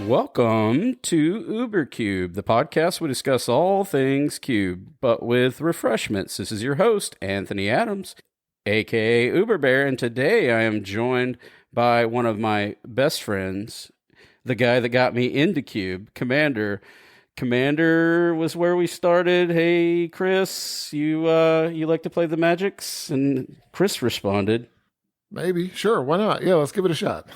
Welcome to Ubercube, the podcast we discuss all things cube, but with refreshments. This is your host, Anthony Adams, aka Uberbear, and today I am joined by one of my best friends, the guy that got me into Cube, Commander. Commander was where we started. Hey, Chris, you like to play the Magics? And Chris responded, maybe, sure, why not? Yeah, let's give it a shot.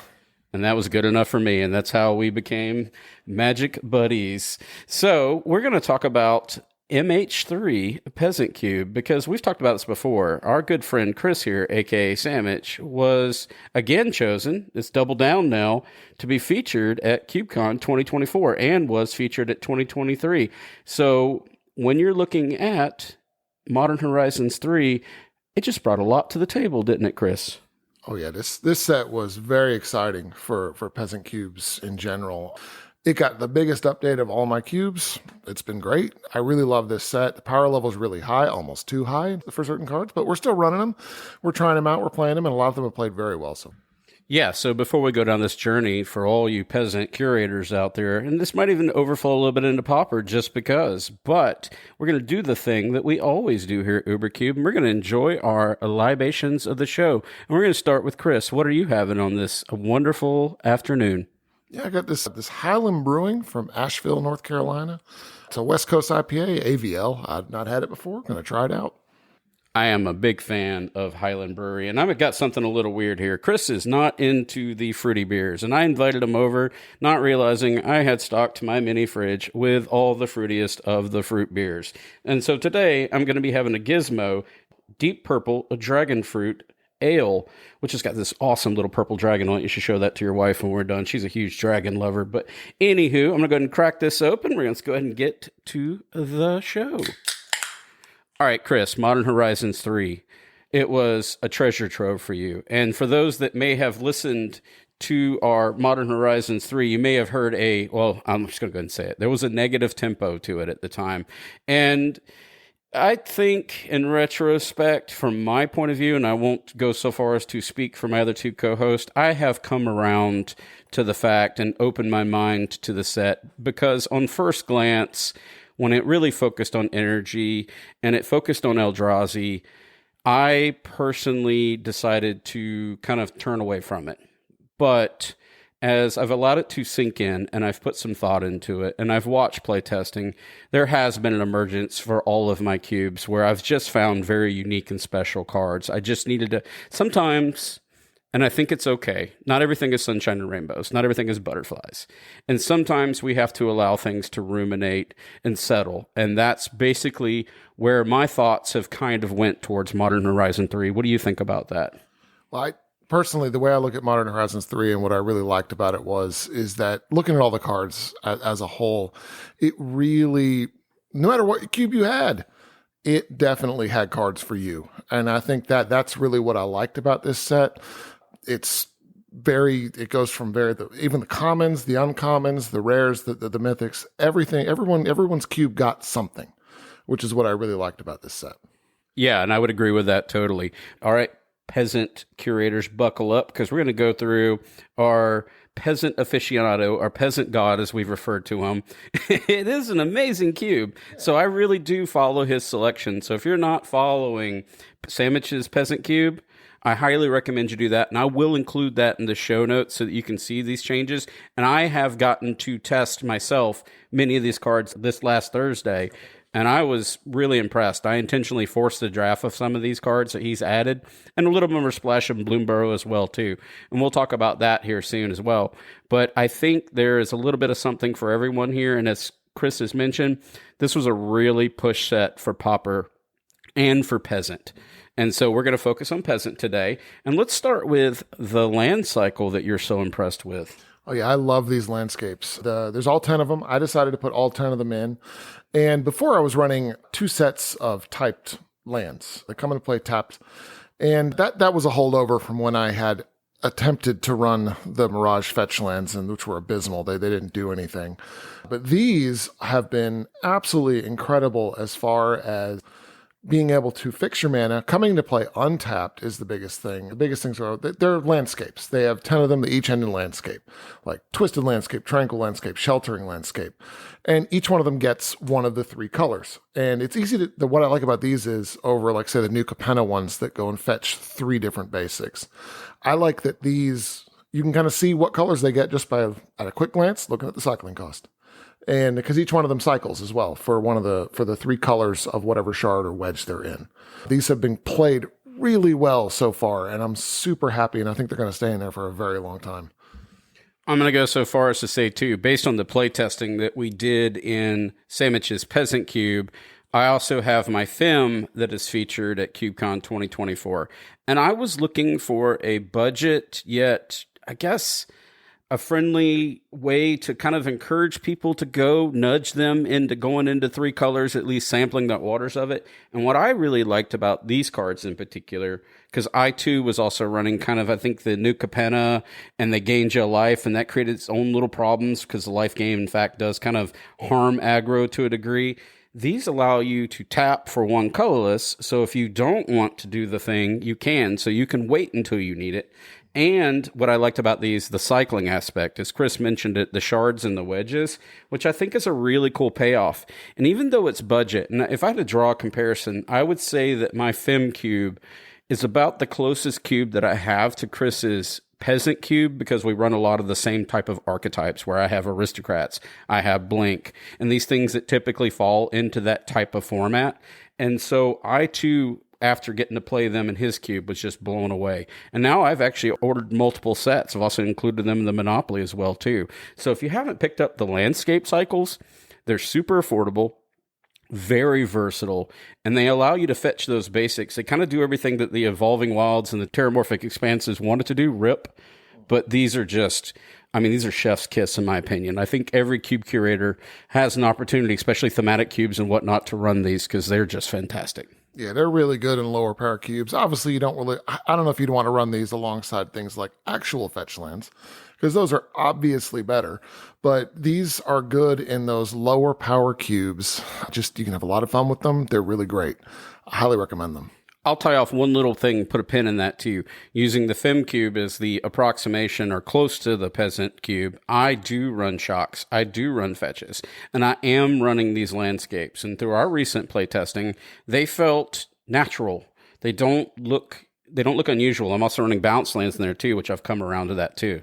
and that was good enough for me, and that's how we became Magic Buddies. So we're going to talk about MH3 Peasant Cube, because we've talked about this before. Our good friend Chris here, aka Sammich, was again chosen, it's double down now, to be featured at CubeCon 2024 and was featured at 2023. So when you're looking at Modern Horizons 3, it just brought a lot to the table, didn't it, Chris? Oh yeah, this set was very exciting for Peasant cubes in general. It got the biggest update of all my cubes. It's been great. I really love this set. The power level is really high, almost too high for certain cards, but we're still running them. We're trying them out. We're playing them, and a lot of them have played very well. So before we go down this journey, for all you peasant curators out there, and this might even overflow a little bit into Pauper just because, but we're going to do the thing that we always do here at UberCube, and we're going to enjoy our libations of the show. And we're going to start with Chris. What are you having on this wonderful afternoon? Yeah, I got this Highland Brewing from Asheville, North Carolina. It's a West Coast IPA, AVL. I've not had it before. Going to try it out. I am a big fan of Highland Brewery, and I've got something a little weird here. Chris is not into the fruity beers, and I invited him over, not realizing I had stocked my mini fridge with all the fruitiest of the fruit beers. And so today, I'm going to be having a Gizmo Deep Purple Dragon Fruit Ale, which has got this awesome little purple dragon on it. You should show that to your wife when we're done. She's a huge dragon lover. But anywho, I'm going to go ahead and crack this open. We're going to go ahead and get to the show. All right, Chris, Modern Horizons 3. It was a treasure trove for you. And for those that may have listened to our Modern Horizons 3, you may have heard I'm just going to go ahead and say it. There was a negative tempo to it at the time. And I think in retrospect, from my point of view, and I won't go so far as to speak for my other two co-hosts, I have come around to the fact and opened my mind to the set because on first glance, when it really focused on energy and it focused on Eldrazi, I personally decided to kind of turn away from it. But as I've allowed it to sink in and I've put some thought into it and I've watched playtesting, there has been an emergence for all of my cubes where I've just found very unique and special cards. I just needed to sometimes, and I think it's okay, not everything is sunshine and rainbows. Not everything is butterflies. And sometimes we have to allow things to ruminate and settle. And that's basically where my thoughts have kind of went towards Modern Horizon 3. What do you think about that? Well, personally, the way I look at Modern Horizons 3 and what I really liked about it is that looking at all the cards as a whole, it really, no matter what cube you had, it definitely had cards for you. And I think that's really what I liked about this set. It goes from even the commons, the uncommons, the rares, the mythics, everything, everyone's cube got something, which is what I really liked about this set. Yeah, and I would agree with that totally. All right, peasant curators, buckle up, because we're going to go through our peasant aficionado, our peasant god, as we've referred to him. It is an amazing cube. So I really do follow his selection. So if you're not following Sammich's peasant cube, I highly recommend you do that, and I will include that in the show notes so that you can see these changes. And I have gotten to test myself many of these cards this last Thursday, and I was really impressed. I intentionally forced a draft of some of these cards that he's added, and a little bit of a splash of Bloomburrow as well, too. And we'll talk about that here soon as well. But I think there is a little bit of something for everyone here, and as Chris has mentioned, this was a really push set for Pauper and for Peasant. And so we're going to focus on Peasant today. And let's start with the land cycle that you're so impressed with. Oh, yeah, I love these landscapes. There's all 10 of them. I decided to put all 10 of them in. And before I was running 2 sets of typed lands that come into play tapped. And that was a holdover from when I had attempted to run the Mirage fetch lands, and which were abysmal. They didn't do anything. But these have been absolutely incredible as far as being able to fix your mana, coming to play untapped is the biggest thing. The biggest things are they're landscapes. They have 10 of them that each end in landscape, like twisted landscape, triangle landscape, sheltering landscape. And each one of them gets one of the 3 colors. And it's easy to, what I like about these is over, like, say, the new Capenna ones that go and fetch 3 different basics. I like that these, you can kind of see what colors they get just by, at a quick glance, looking at the cycling cost. And because each one of them cycles as well for the 3 colors of whatever shard or wedge they're in. These have been played really well so far, and I'm super happy, and I think they're going to stay in there for a very long time. I'm going to go so far as to say, too, based on the play testing that we did in Sammich's Peasant Cube, I also have my FIM that is featured at CubeCon 2024. And I was looking for a budget, yet, I guess, a friendly way to kind of encourage people to go, nudge them into going into 3 colors, at least sampling the waters of it. And what I really liked about these cards in particular, because I too was also running kind of, I think, the new Capenna, and they gained you a life, and that created its own little problems because the life game, in fact, does kind of harm aggro to a degree. These allow you to tap for 1 colorless, so if you don't want to do the thing, you can. So you can wait until you need it. And what I liked about these, the cycling aspect, as Chris mentioned it, the shards and the wedges, which I think is a really cool payoff. And even though it's budget, and if I had to draw a comparison, I would say that my FIM cube is about the closest cube that I have to Chris's Peasant Cube, because we run a lot of the same type of archetypes where I have aristocrats, I have blink, and these things that typically fall into that type of format. And so I too, after getting to play them in his cube, was just blown away. And now I've actually ordered multiple sets. I've also included them in the Monopoly as well too. So if you haven't picked up the landscape cycles, they're super affordable, very versatile, and they allow you to fetch those basics. They kind of do everything that the Evolving Wilds and the Terramorphic Expanses wanted to do, rip, but these are just, I mean, these are chef's kiss in my opinion. I think every cube curator has an opportunity, especially thematic cubes and whatnot, to run these because they're just fantastic. Yeah, they're really good in lower power cubes. Obviously, you don't really, I don't know if you'd want to run these alongside things like actual fetch lands, because those are obviously better. But these are good in those lower power cubes. Just, you can have a lot of fun with them. They're really great. I highly recommend them. I'll tie off one little thing, put a pin in that too. Using the FIM cube as the approximation or close to the Peasant cube, I do run shocks, I do run fetches, and I am running these landscapes. And through our recent playtesting, they felt natural. They don't look unusual. I'm also running bounce lands in there too, which I've come around to that too.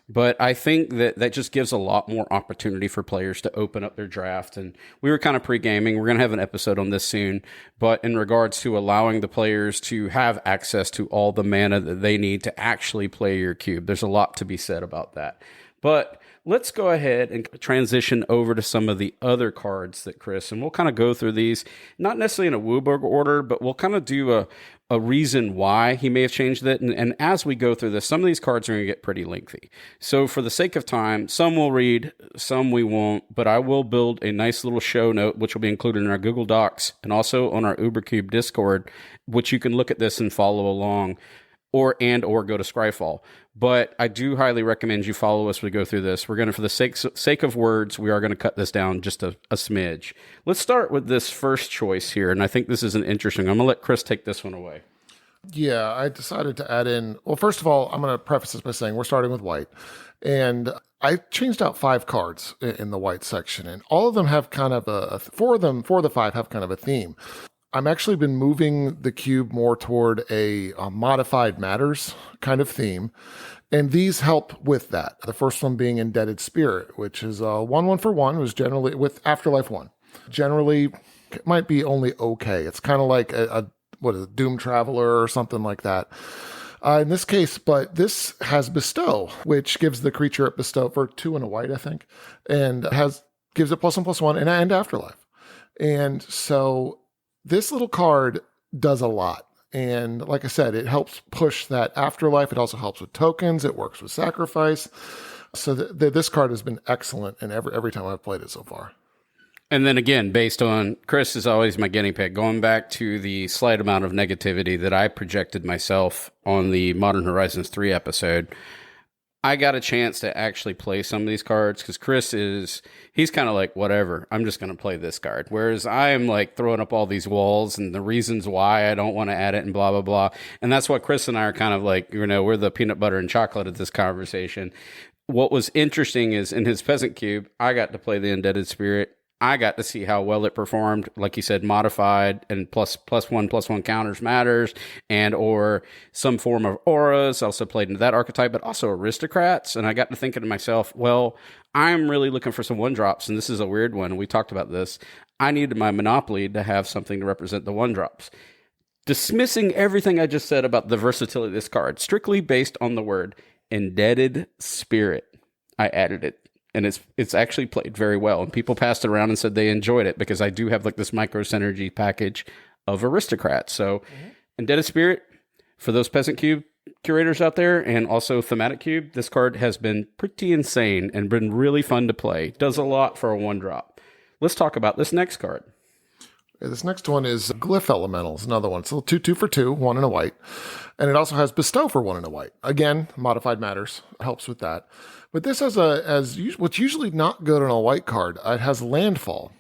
But I think that just gives a lot more opportunity for players to open up their draft. And we were kind of pre-gaming. We're going to have an episode on this soon. But in regards to allowing the players to have access to all the mana that they need to actually play your cube, there's a lot to be said about that. But let's go ahead and transition over to some of the other cards that Chris, and we'll kind of go through these, not necessarily in a Wooburg order, but we'll kind of do a reason why he may have changed it. And as we go through this, some of these cards are going to get pretty lengthy. So for the sake of time, some we'll read, some we won't, but I will build a nice little show note, which will be included in our Google Docs and also on our Ubercube Discord, which you can look at this and follow along, or go to Scryfall. But I do highly recommend you follow us as we go through this. We're going to, for the sake of words, we are going to cut this down just a smidge. Let's start with this first choice here, and I think this is an interesting. I'm going to let Chris take this one away. Yeah, I decided to add in, well, first of all, I'm going to preface this by saying we're starting with white. And I changed out 5 cards in the white section, and all of them have kind of four of the 5 have kind of a theme. I'm actually been moving the cube more toward a modified matters kind of theme, and these help with that. The first one being Indebted Spirit, which is 1/1 for 1, was generally with Afterlife 1. Generally, it might be only okay. It's kind of like a Doom Traveler or something like that. In this case, but this has Bestow, which gives the creature at Bestow for 2 and a white, I think, and gives it +1/+1 and Afterlife. And so this little card does a lot. And like I said, it helps push that Afterlife. It also helps with tokens. It works with Sacrifice. So this card has been excellent in every time I've played it so far. And then again, based on, Chris is always my guinea pig, going back to the slight amount of negativity that I projected myself on the Modern Horizons 3 episode, I got a chance to actually play some of these cards because he's kind of like, whatever, I'm just going to play this card. Whereas I am like throwing up all these walls and the reasons why I don't want to add it and blah, blah, blah. And that's what Chris and I are kind of like, we're the peanut butter and chocolate of this conversation. What was interesting is in his Peasant Cube, I got to play the Indebted Spirit. I got to see how well it performed. Like you said, modified and plus one counters matters, and or some form of auras. Also played into that archetype, but also aristocrats. And I got to thinking to myself, well, I'm really looking for some 1-drops, and this is a weird one. We talked about this. I needed my Monopoly to have something to represent the 1-drops. Dismissing everything I just said about the versatility of this card, strictly based on the word Indebted Spirit, I added it. And it's actually played very well. And people passed it around and said they enjoyed it because I do have like this micro synergy package of aristocrats. So Indebted Spirit, for those Peasant Cube curators out there, and also Thematic Cube, this card has been pretty insane and been really fun to play. Does a lot for a 1-drop. Let's talk about this next card. This next one is Glyph Elementals, another one. It's a 2 for 2, 1 and a white. And it also has Bestow for 1 and a white. Again, modified matters, helps with that. But this has what's usually not good on a white card. It has Landfall.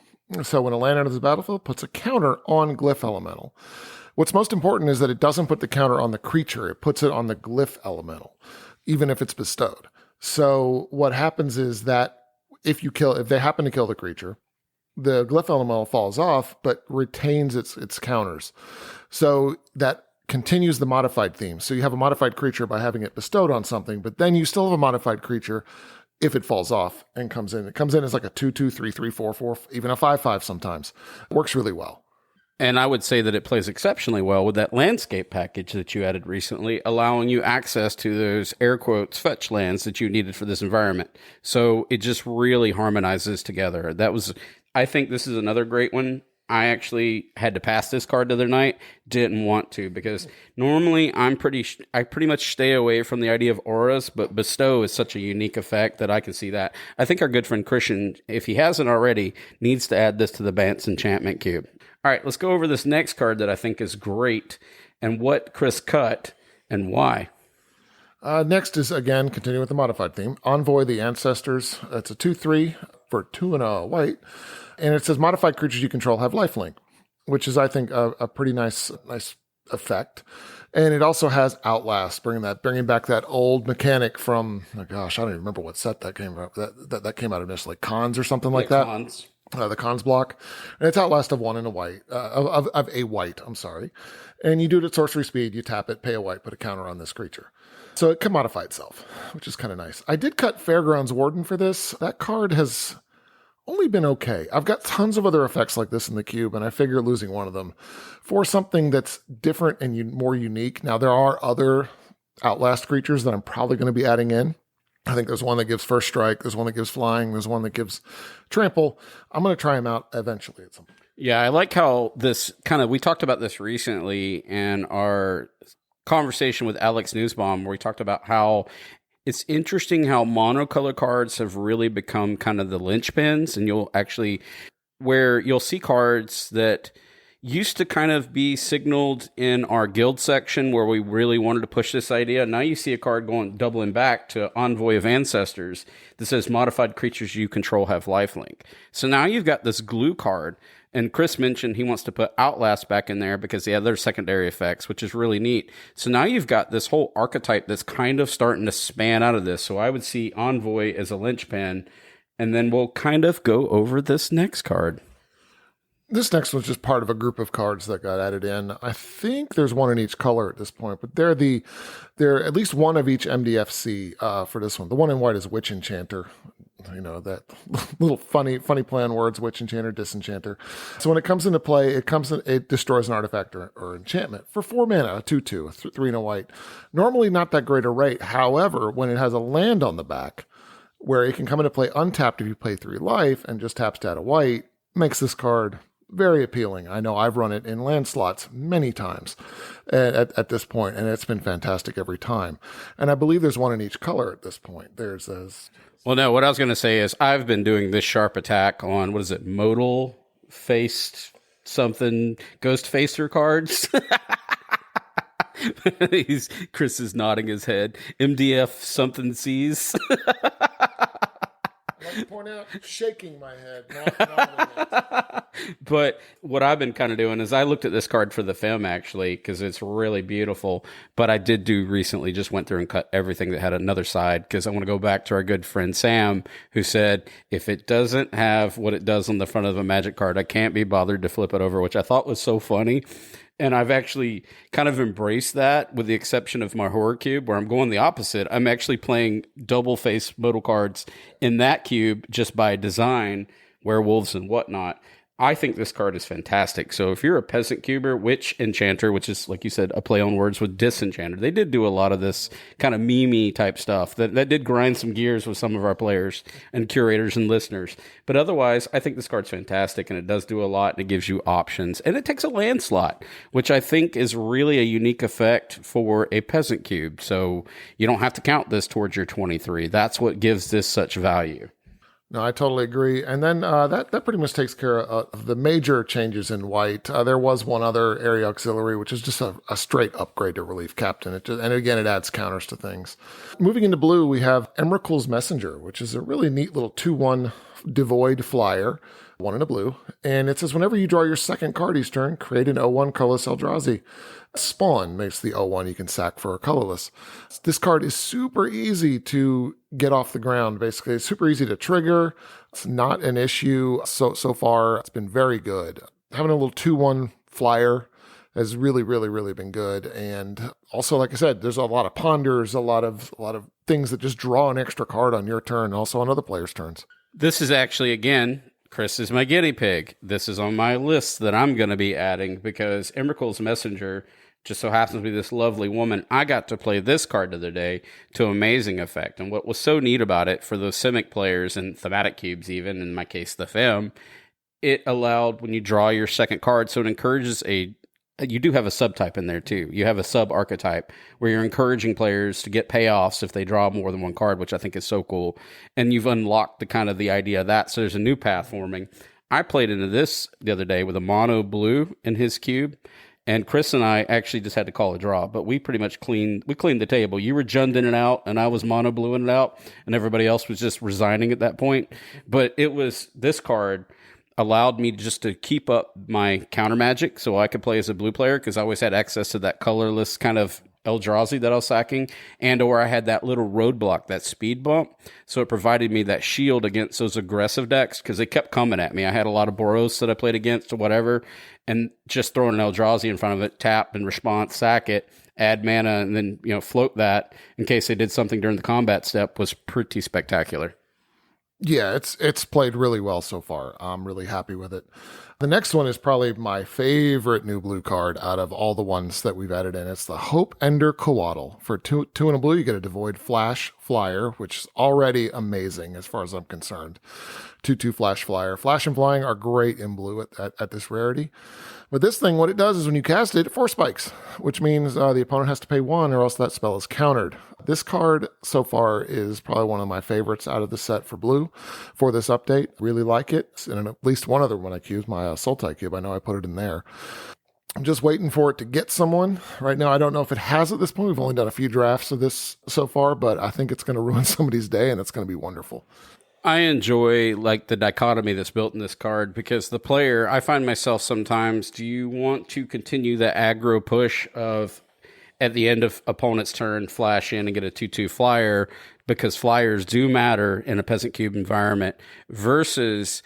So when a land enters the battlefield, puts a counter on Glyph Elemental. What's most important is that it doesn't put the counter on the creature. It puts it on the Glyph Elemental, even if it's bestowed. So what happens is that if they happen to kill the creature, the Glyph Elemental falls off, but retains its counters. So that continues the modified theme. So you have a modified creature by having it bestowed on something, but then you still have a modified creature if it falls off and comes in. It comes in as like a 2/2, 3/3, 4/4, even a 5/5 sometimes. It works really well. And I would say that it plays exceptionally well with that landscape package that you added recently, allowing you access to those air quotes fetch lands that you needed for this environment. So it just really harmonizes together. I think this is another great one. I actually had to pass this card the other night. Didn't want to because normally I pretty much stay away from the idea of auras, but Bestow is such a unique effect that I can see that. I think our good friend Christian, if he hasn't already, needs to add this to the Bant's Enchantment Cube. All right, let's go over this next card that I think is great and what Chris cut and why. Next is, again, continuing with the modified theme, Envoy the Ancestors. It's a 2/3 for 2 and a white. And it says modified creatures you control have lifelink, which is, I think, a pretty nice effect. And it also has Outlast, bringing back that old mechanic from, oh gosh, I don't even remember what set that came out. That came out initially, Cons or something like that. Cons. The Cons block. And it's Outlast of 1 and a white, of a white, I'm sorry. And you do it at sorcery speed, you tap it, pay a white, put a counter on this creature. So it can modify itself, which is kind of nice. I did cut Fairgrounds Warden for this. That card has only been okay. I've got tons of other effects like this in the cube, and I figure losing one of them for something that's different and more unique. Now, there are other Outlast creatures that I'm probably going to be adding in. I think there's one that gives First Strike, there's one that gives Flying, there's one that gives Trample. I'm going to try them out eventually at some point. Yeah, I like how we talked about this recently in our conversation with Alex Newsbaum, where we talked about how it's interesting how monocolor cards have really become kind of the linchpins, and you'll see cards that used to kind of be signaled in our guild section where we really wanted to push this idea. Now you see a card doubling back to Envoy of Ancestors that says modified creatures you control have lifelink. So now you've got this glue card. And Chris mentioned he wants to put Outlast back in there because the other secondary effects, which is really neat. So now you've got this whole archetype that's kind of starting to span out of this. So I would see Envoy as a linchpin, and then we'll kind of go over this next card. This next one's just part of a group of cards that got added in. I think there's one in each color at this point, but they're at least one of each MDFC for this one. The one in white is Witch Enchanter. You know, that little funny play on words, Witch Enchanter, Disenchanter. So when it comes into play, it destroys an artifact or enchantment for 4 mana, a 2/2, 3 and a white. Normally not that great a rate. However, when it has a land on the back, where it can come into play untapped if you play 3 life and just taps to add a white, makes this card very appealing. I know I've run it in land slots many times at this point, and it's been fantastic every time. And I believe there's one in each color at this point. Well, no, what I was going to say is I've been doing this sharp attack on, modal faced something, ghost facer cards. Chris is nodding his head. MDF something C's. I'd like to point out, shaking my head, not But what I've been kind of doing is I looked at this card for the film actually because it's really beautiful. But I did do recently, just went through and cut everything that had another side because I want to go back to our good friend Sam, who said if it doesn't have what it does on the front of a Magic card, I can't be bothered to flip it over, which I thought was so funny. And I've actually kind of embraced that with the exception of my horror cube where I'm going the opposite. I'm actually playing double face modal cards in that cube just by design, werewolves and whatnot. I think this card is fantastic. So if you're a peasant cuber, witch enchanter, which is, like you said, a play on words with disenchanter, they did do a lot of this kind of meme type stuff that did grind some gears with some of our players and curators and listeners. But otherwise, I think this card's fantastic and it does do a lot and it gives you options. And it takes a land slot, which I think is really a unique effect for a peasant cube. So you don't have to count this towards your 23. That's what gives this such value. No, I totally agree. And then that pretty much takes care of the major changes in white. There was one other area auxiliary, which is just a straight upgrade to Relief Captain. And again, it adds counters to things. Moving into blue, we have Emrakul's Messenger, which is a really neat little 2/1 devoid flyer, 1 in a blue. And it says, whenever you draw your second card each turn, create an 0/1 colorless Eldrazi. Spawn makes the 0/1 you can sack for a colorless. This card is super easy to get off the ground, basically. It's super easy to trigger. It's not an issue. So far, it's been very good. Having a little 2/1 flyer has really, really, really been good. And also, like I said, there's a lot of ponders, a lot of things that just draw an extra card on your turn, also on other players' turns. This is actually, again, Chris is my guinea pig. This is on my list that I'm going to be adding because Emrakul's Messenger just so happens to be this lovely woman. I got to play this card the other day to amazing effect. And what was so neat about it for those Simic players and thematic cubes, even in my case, the FEM, it allowed when you draw your second card. So it encourages you do have a subtype in there too. You have a sub archetype where you're encouraging players to get payoffs if they draw more than one card, which I think is so cool. And you've unlocked the idea of that. So there's a new path forming. I played into this the other day with a mono blue in his cube. And Chris and I actually just had to call a draw, but we pretty much cleaned the table. You were Jund in and out, and I was mono bluing it out, and everybody else was just resigning at that point. But this card allowed me just to keep up my counter magic so I could play as a blue player because I always had access to that colorless kind of Eldrazi that I was sacking, or I had that little roadblock, that speed bump. So it provided me that shield against those aggressive decks because they kept coming at me. I had a lot of Boros that I played against or whatever, and just throwing an Eldrazi in front of it, tap and response, sack it, add mana, and then float that in case they did something during the combat step was pretty spectacular. Yeah, it's played really well so far. I'm really happy with it. The next one is probably my favorite new blue card out of all the ones that we've added in. It's the Hope Ender Coatl. For two in a blue, you get a Devoid Flash Flyer, which is already amazing as far as I'm concerned. 2/2 Flash Flyer. Flash and Flying are great in blue at this rarity. But this thing, what it does is when you cast it, it force spikes, which means the opponent has to pay 1 or else that spell is countered. This card so far is probably one of my favorites out of the set for blue for this update. Really like it. And at least one other one I used, my Sultai Cube. I know I put it in there. I'm just waiting for it to get someone. Right now, I don't know if it has at this point. We've only done a few drafts of this so far, but I think it's going to ruin somebody's day and it's going to be wonderful. I enjoy the dichotomy that's built in this card because the player, I find myself sometimes, do you want to continue the aggro push of at the end of opponent's turn, flash in and get a 2/2 flyer because flyers do matter in a Peasant Cube environment versus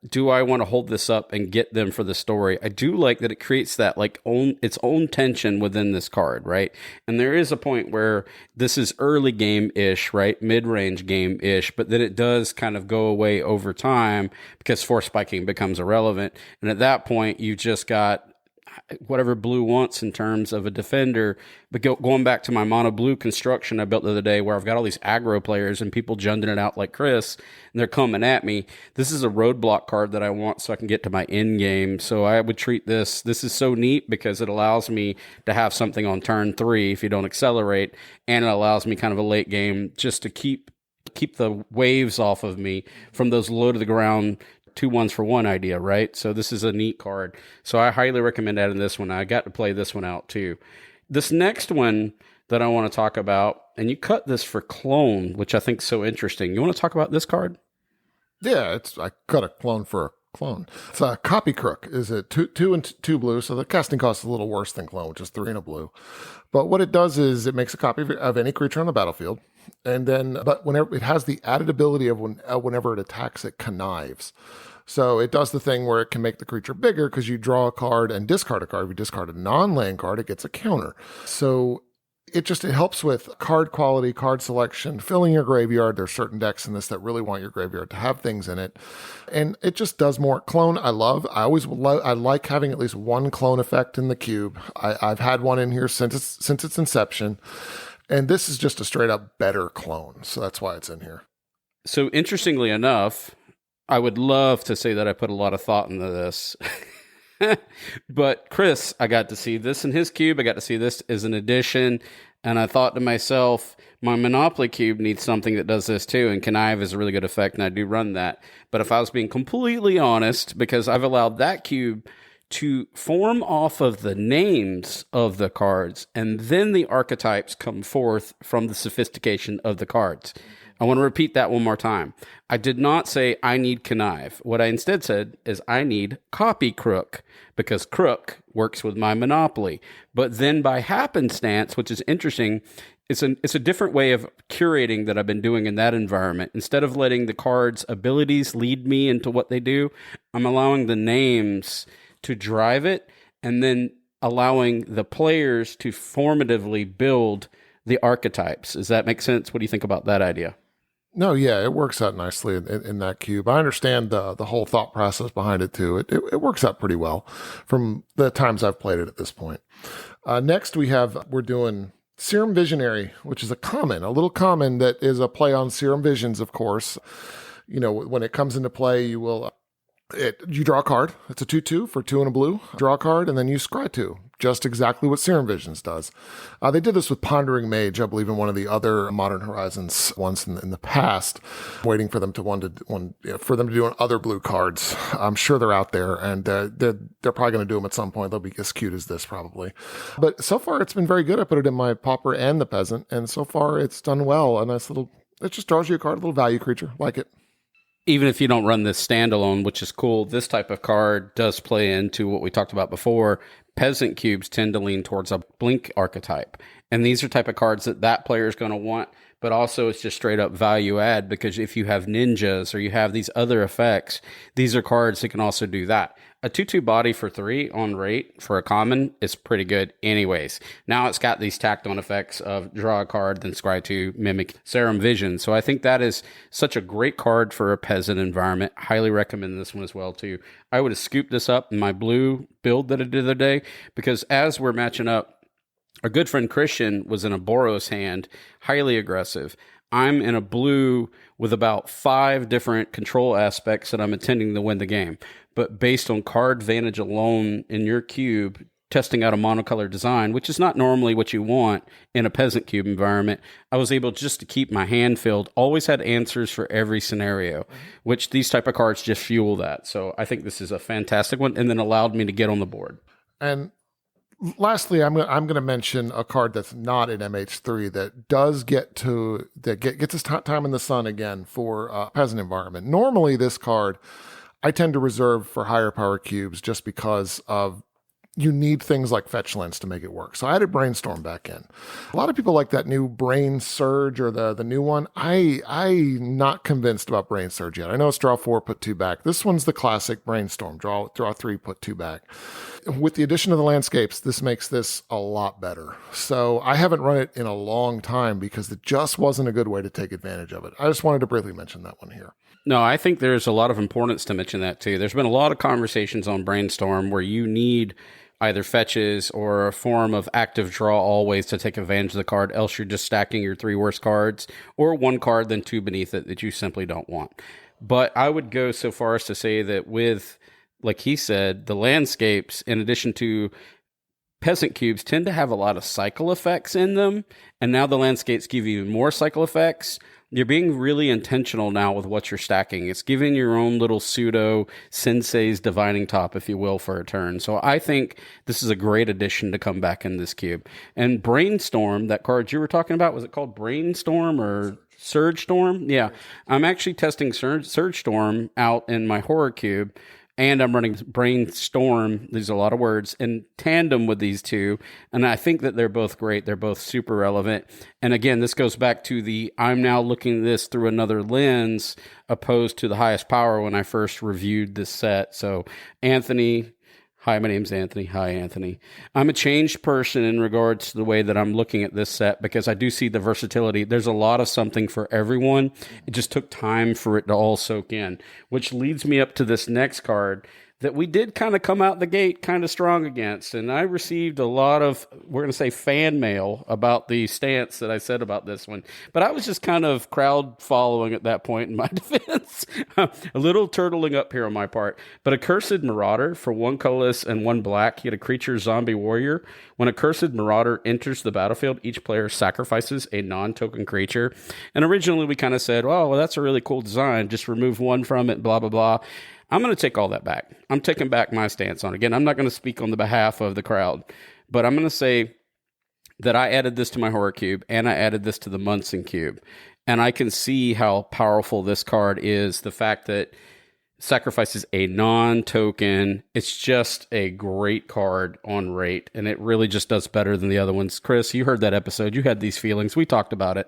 do I want to hold this up and get them for the story? I do like that it creates that its own tension within this card, right? And there is a point where this is early game-ish, right? Mid-range game-ish, but then it does kind of go away over time because force spiking becomes irrelevant. And at that point, you've just got whatever blue wants in terms of a defender. But going back to my mono blue construction I built the other day where I've got all these aggro players and people junding it out like Chris, and they're coming at me. This is a roadblock card that I want so I can get to my end game. So I would treat this is so neat because it allows me to have something on turn 3 if you don't accelerate, and it allows me kind of a late game just to keep the waves off of me from those low to the ground 2/1s for 1 idea, right? So this is a neat card. So I highly recommend adding this one. I got to play this one out too. This next one that I want to talk about, and you cut this for clone, which I think is so interesting. You want to talk about this card? Yeah, I got a clone for a clone. It's a copy crook. Is it two and two blue? So the casting cost is a little worse than clone, which is 3 and a blue. But what it does is it makes a copy of any creature on the battlefield, and then but whenever it has the added ability of whenever it attacks, it connives. So it does the thing where it can make the creature bigger because you draw a card and discard a card. If you discard a non-land card, it gets a counter. So it helps with card quality, card selection, filling your graveyard. There's certain decks in this that really want your graveyard to have things in it. And it just does more. Clone, I love. I like having at least one clone effect in the cube. I've had one in here since its inception. And this is just a straight up better clone. So that's why it's in here. So interestingly enough, I would love to say that I put a lot of thought into this. But Chris, I got to see this in his cube. I got to see this as an addition. And I thought to myself, my Monopoly cube needs something that does this too. And connive is a really good effect, and I do run that. But if I was being completely honest, because I've allowed that cube to form off of the names of the cards, and then the archetypes come forth from the sophistication of the cards. I want to repeat that one more time. I did not say I need connive. What I instead said is I need copy crook, because crook works with my Monopoly. But then by happenstance, which is interesting, it's a different way of curating that I've been doing in that environment. Instead of letting the cards' abilities lead me into what they do, I'm allowing the names to drive it, and then allowing the players to formatively build the archetypes. Does that make sense? What do you think about that idea? No, yeah, it works out nicely in that cube. I understand the whole thought process behind it too. It works out pretty well from the times I've played it at this point. Next, we're doing Serum Visionary, which is a little common that is a play on Serum Visions, of course. You know, when it comes into play, you draw a card. It's a 2/2 for 2 and a blue. Draw a card, and then you scry 2. Just exactly what Serum Visions does. They did this with Pondering Mage, I believe, in one of the other Modern Horizons ones in the past, waiting for them to do on other blue cards. I'm sure they're out there, and they're probably going to do them at some point. They'll be as cute as this, probably. But so far, it's been very good. I put it in my Pauper and the Peasant, and so far, it's done well. A nice little, it just draws you a card, a little value creature. Like it. Even if you don't run this standalone, which is cool, this type of card does play into what we talked about before. Peasant cubes tend to lean towards a blink archetype. And these are type of cards that player is going to want, but also it's just straight up value add, because if you have ninjas or you have these other effects, these are cards that can also do that. A 2/2 body for 3 on rate for a common is pretty good anyways. Now it's got these tacked on effects of draw a card, then scry 2, mimic Serum Vision. So I think that is such a great card for a Peasant environment. Highly recommend this one as well too. I would have scooped this up in my blue build that I did the other day, because as we're matching up, our good friend Christian was in a Boros hand, highly aggressive. I'm in a blue with about 5 different control aspects that I'm intending to win the game. But based on card advantage alone in your cube, testing out a monocolor design, which is not normally what you want in a Peasant cube environment, I was able just to keep my hand filled. Always had answers for every scenario, which these type of cards just fuel that. So I think this is a fantastic one, and then allowed me to get on the board. And lastly, I'm going to mention a card that's not in MH3 that does gets its time in the sun again for Peasant environment. Normally, this card I tend to reserve for higher power cubes just because of you need things like fetch lands to make it work. So I added Brainstorm back in. A lot of people like that new Brain Surge or the new one. I'm not convinced about Brain Surge yet. I know it's draw 4, put 2 back. This one's the classic Brainstorm. Draw 3, put 2 back. With the addition of the landscapes, this makes this a lot better. So I haven't run it in a long time because it just wasn't a good way to take advantage of it. I just wanted to briefly mention that one here. No, I think there's a lot of importance to mention that too. There's been a lot of conversations on Brainstorm where you need either fetches or a form of active draw always to take advantage of the card, else you're just stacking your 3 worst cards, or 1 card, then 2 beneath it that you simply don't want. But I would go so far as to say that with, like he said, the landscapes, in addition to Peasant cubes, tend to have a lot of cycle effects in them, and now the landscapes give you more cycle effects. You're being really intentional now with what you're stacking. It's giving your own little pseudo sensei's divining top, if you will, for a turn. So I think this is a great addition to come back in this cube. And Brainstorm, that card you were talking about, was it called Brainstorm or Surge Storm? Yeah. I'm actually testing Surge Storm out in my horror cube. And I'm running Brainstorm, there's a lot of words, in tandem with these two. And I think that they're both great. They're both super relevant. And again, this goes back to the I'm now looking at this through another lens opposed to the highest power when I first reviewed this set. So Anthony, hi, my name's Anthony. Hi, Anthony. I'm a changed person in regards to the way that I'm looking at this set because I do see the versatility. There's a lot of something for everyone. It just took time for it to all soak in, which leads me up to this next card that we did kind of come out the gate kind of strong against. And I received a lot of, we're going to say, fan mail about the stance that I said about this one. But I was just kind of crowd following at that point in my defense. A little turtling up here on my part. But Accursed Marauder for 1 colorless and 1 black. You get a creature zombie warrior. When Accursed Marauder enters the battlefield, each player sacrifices a non-token creature. And originally we kind of said, oh, well, that's a really cool design. Just remove 1 from it, blah, blah, blah. I'm going to take all that back. I'm taking back my stance on it. Again, I'm not going to speak on the behalf of the crowd, but I'm going to say that I added this to my horror cube and I added this to the Munson cube. And I can see how powerful this card is. The fact that sacrifices a non-token. It's just a great card on rate, and it really just does better than the other ones. Chris, you heard that episode. You had these feelings. We talked about it.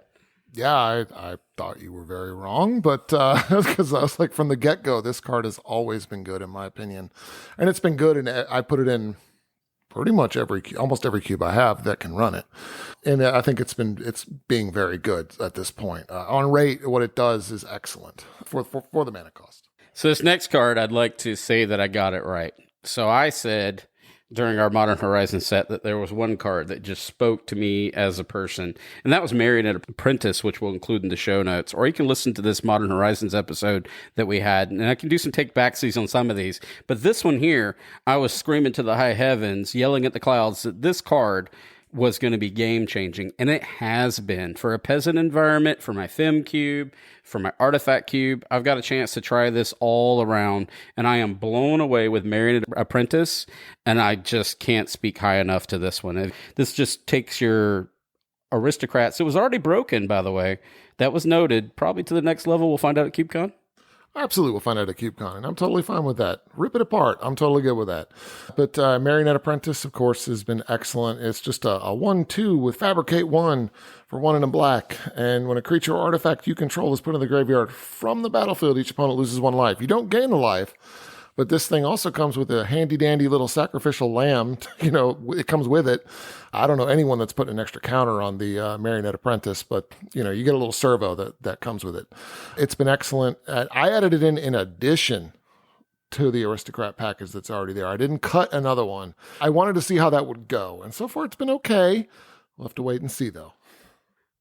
Yeah, I thought you were very wrong, but because I was like, from the get-go, this card has always been good in my opinion, and it's been good, and I put it in pretty much almost every cube I have that can run it, and I think it's being very good at this point. On rate, what it does is excellent for the mana cost. So this next card, I'd like to say that I got it right. So I said during our Modern Horizons set that there was one card that just spoke to me as a person, and that was Marionette Apprentice, which we'll include in the show notes, or you can listen to this Modern Horizons episode that we had, and I can do some take-backsies on some of these, but this one here, I was screaming to the high heavens, yelling at the clouds that this card was going to be game-changing, and it has been. For a peasant environment, for my Fem cube, for my artifact cube, I've got a chance to try this all around, and I am blown away with Marionette Apprentice, and I just can't speak high enough to this one. This just takes your aristocrats. It was already broken, by the way. That was noted. Probably to the next level. We'll find out at CubeCon. Absolutely, we'll find out at CubeCon, and I'm totally fine with that. Rip it apart. I'm totally good with that. But Marionette Apprentice, of course, has been excellent. It's just a 1/2 with Fabricate 1 for 1 and a black. And when a creature or artifact you control is put in the graveyard from the battlefield, each opponent loses 1 life. You don't gain a life, but this thing also comes with a handy-dandy little sacrificial lamb. It comes with it. I don't know anyone that's put an extra counter on the Marionette Apprentice, but, you get a little servo that comes with it. It's been excellent. I added it in addition to the Aristocrat package that's already there. I didn't cut another one. I wanted to see how that would go, and so far it's been okay. We'll have to wait and see, though.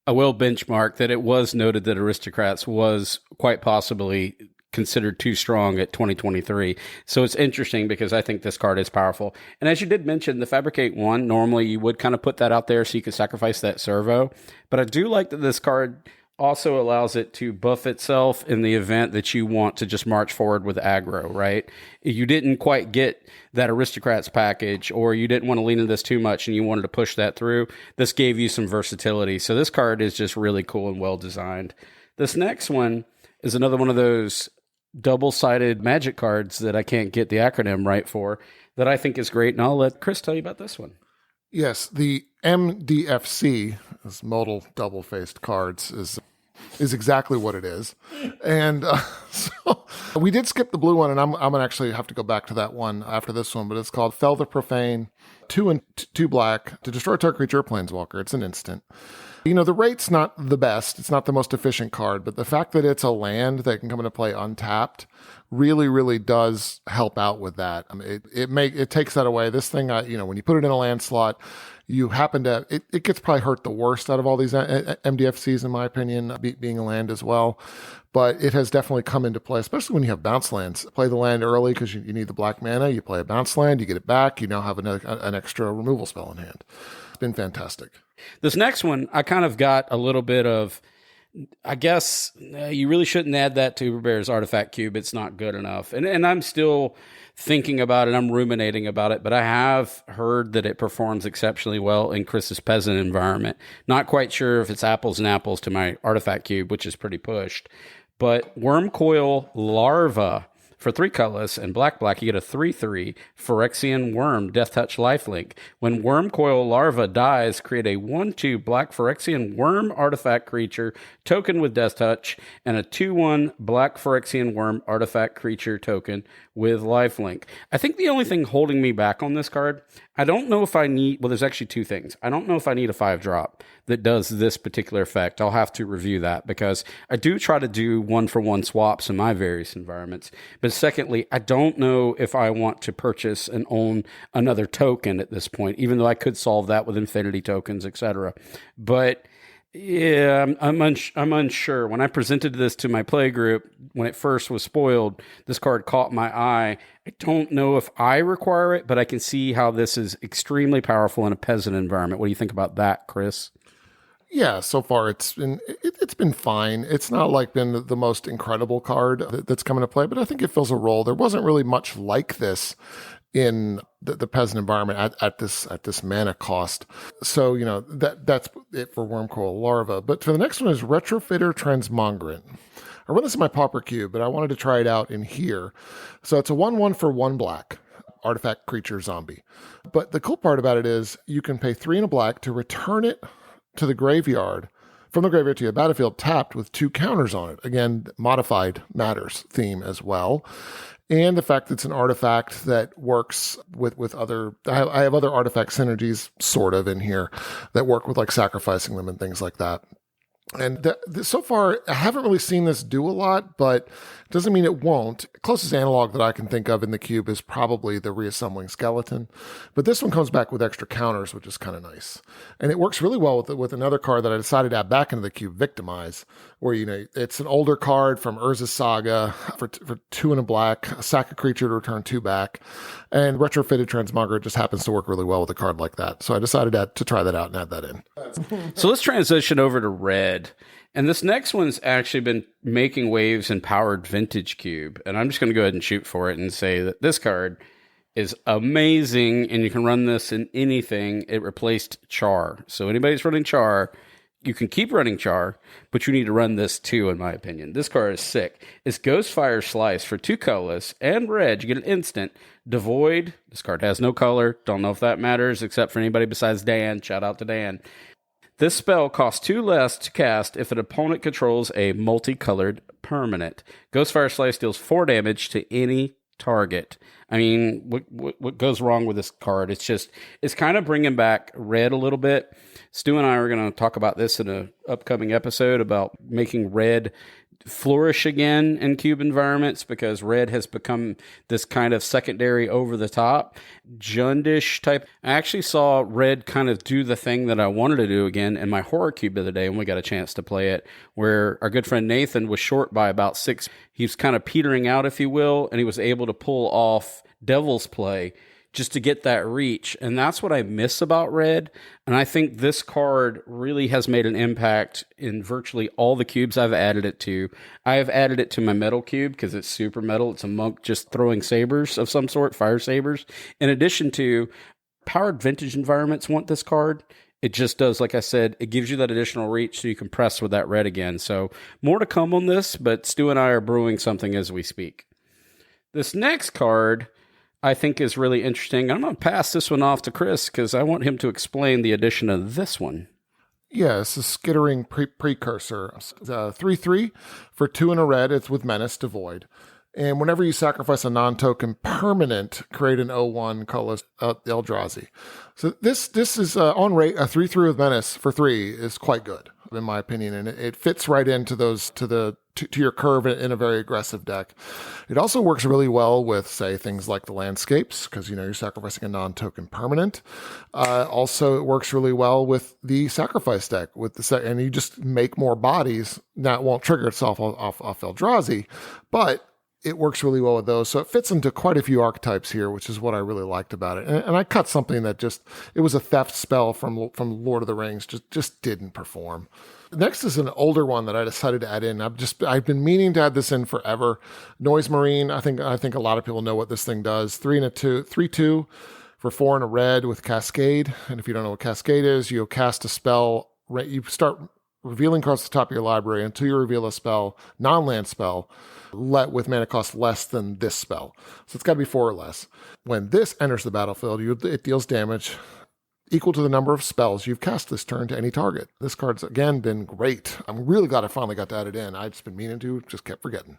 I will benchmark that it was noted that Aristocrats was quite possibly considered too strong at 2023. So it's interesting because I think this card is powerful. And as you did mention, the Fabricate 1, normally you would kind of put that out there so you could sacrifice that servo. But I do like that this card also allows it to buff itself in the event that you want to just march forward with aggro, right? You didn't quite get that Aristocrats package, or you didn't want to lean into this too much and you wanted to push that through. This gave you some versatility. So this card is just really cool and well designed. This next one is another one of those double-sided magic cards that I can't get the acronym right for, that I think is great, and I'll let Chris tell you about this one. Yes, the MDFC, this modal double-faced cards, is exactly what it is. And so we did skip the blue one, and I'm going to actually have to go back to that one after this one, but it's called Fell the Profane, 2 and 2 black, to destroy target creature or planeswalker. It's an instant. The rate's not the best. It's not the most efficient card, but the fact that it's a land that can come into play untapped really, really does help out with that. I mean, it takes that away. This thing, when you put it in a land slot, you happen to, it gets probably hurt the worst out of all these MDFCs, in my opinion, being a land as well. But it has definitely come into play, especially when you have bounce lands. Play the land early because you need the black mana. You play a bounce land, you get it back. You now have an extra removal spell in hand. It's been fantastic. This next one, I kind of got a little bit of I guess you really shouldn't add that to Uber Bear's artifact cube. It's not good enough. And I'm still thinking about it. I'm ruminating about it, but I have heard that it performs exceptionally well in Chris's Peasant environment. Not quite sure if it's apples and apples to my artifact cube, which is pretty pushed. But Worm Coil Larva for 3 colors and black, you get a 3/3 Phyrexian Worm Death Touch lifelink. When Worm Coil Larva dies, create a 1/2 black Phyrexian Worm artifact creature token with Death Touch and a 2/1 black Phyrexian Worm artifact creature token with lifelink. I think the only thing holding me back on this card, I don't know if I need, well, there's actually 2 things. I don't know if I need a 5-drop that does this particular effect. I'll have to review that because I do try to do 1-for-1 swaps in my various environments. But secondly, I don't know if I want to purchase and own another token at this point, even though I could solve that with infinity tokens, etc. But yeah, I'm unsure. When I presented this to my play group, when it first was spoiled, this card caught my eye. I don't know if I require it, but I can see how this is extremely powerful in a Peasant environment. What do you think about that, Chris? Yeah, so far it's been fine. It's not like been the most incredible card that's come into play, but I think it fills a role. There wasn't really much like this in the Peasant environment at this mana cost. So, that's it for Wormcoil Larva. But for the next one is Retrofitter Transmogrant. I run this in my Pauper Cube, but I wanted to try it out in here. So it's a 1/1 for 1 black. Artifact creature zombie. But the cool part about it is you can pay 3 and a black to return it to the graveyard, from the graveyard to your battlefield, tapped with 2 counters on it. Again, modified matters theme as well. And the fact that it's an artifact that works with other, I have other artifact synergies sort of in here that work with like sacrificing them and things like that. And so far, I haven't really seen this do a lot, but it doesn't mean it won't. Closest analog that I can think of in the cube is probably the Reassembling Skeleton. But this one comes back with extra counters, which is kind of nice. And it works really well with another card that I decided to add back into the cube, Victimize, where, it's an older card from Urza's Saga for 2 and a black, sack a creature to return 2 back. And Retrofitted Transmogrant just happens to work really well with a card like that. So I decided to try that out and add that in. So let's transition over to red. And this next one's actually been making waves in Powered Vintage Cube. And I'm just going to go ahead and shoot for it and say that this card is amazing, and you can run this in anything. It replaced Char. So anybody's running Char, you can keep running Char, but you need to run this too, in my opinion. This card is sick. It's Ghostfire Slice for 2 colorless and red. You get an instant. Devoid. This card has no color. Don't know if that matters, except for anybody besides Dan. Shout out to Dan. This spell costs 2 less to cast if an opponent controls a multicolored permanent. Ghostfire Slice deals 4 damage to any target. I mean, what goes wrong with this card? It's kind of bringing back red a little bit. Stu and I are going to talk about this in an upcoming episode about making red flourish again in cube environments, because red has become this kind of secondary over the top Jundish type. I actually saw red kind of do the thing that I wanted to do again in my horror cube the other day when we got a chance to play it, where our good friend Nathan was short by about 6. He was kind of petering out, if you will, and he was able to pull off Devil's Play just to get that reach. And that's what I miss about red. And I think this card really has made an impact in virtually all the cubes I've added it to. I have added it to my metal cube because it's super metal. It's a monk just throwing sabers of some sort, fire sabers. In addition to Powered Vintage environments want this card. It just does, like I said, it gives you that additional reach so you can press with that red again. So more to come on this, but Stu and I are brewing something as we speak. This next card I think is really interesting. I'm going to pass this one off to Chris because I want him to explain the addition of this one. Yeah, it's a Skittering Precursor. 3/3 for 2 and a red. It's with Menace, Devoid. And whenever you sacrifice a non-token permanent, create an 0/1 colorless Eldrazi. So this is on rate, a 3/3 with Menace for 3 is quite good, in my opinion. And it fits right into those to your curve in a very aggressive deck. It also works really well with, say, things like the landscapes, because you're sacrificing a non-token permanent. Also, it works really well with the sacrifice deck, and you just make more bodies. Now, it won't trigger itself off Eldrazi, but it works really well with those. So it fits into quite a few archetypes here, which is what I really liked about it. And I cut something that it was a theft spell from Lord of the Rings, just didn't perform. Next is an older one that I decided to add in. I've been meaning to add this in forever. Noise Marine. I think a lot of people know what this thing does. 3/2 for 4 and a red with Cascade. And if you don't know what Cascade is, you cast a spell. You start revealing cards at the top of your library until you reveal a spell, non-land spell, with mana cost less than this spell. So it's got to be 4 or less. When this enters the battlefield, it deals damage equal to the number of spells you've cast this turn to any target. This card's, again, been great. I'm really glad I finally got to add it in. I've just been meaning to, just kept forgetting.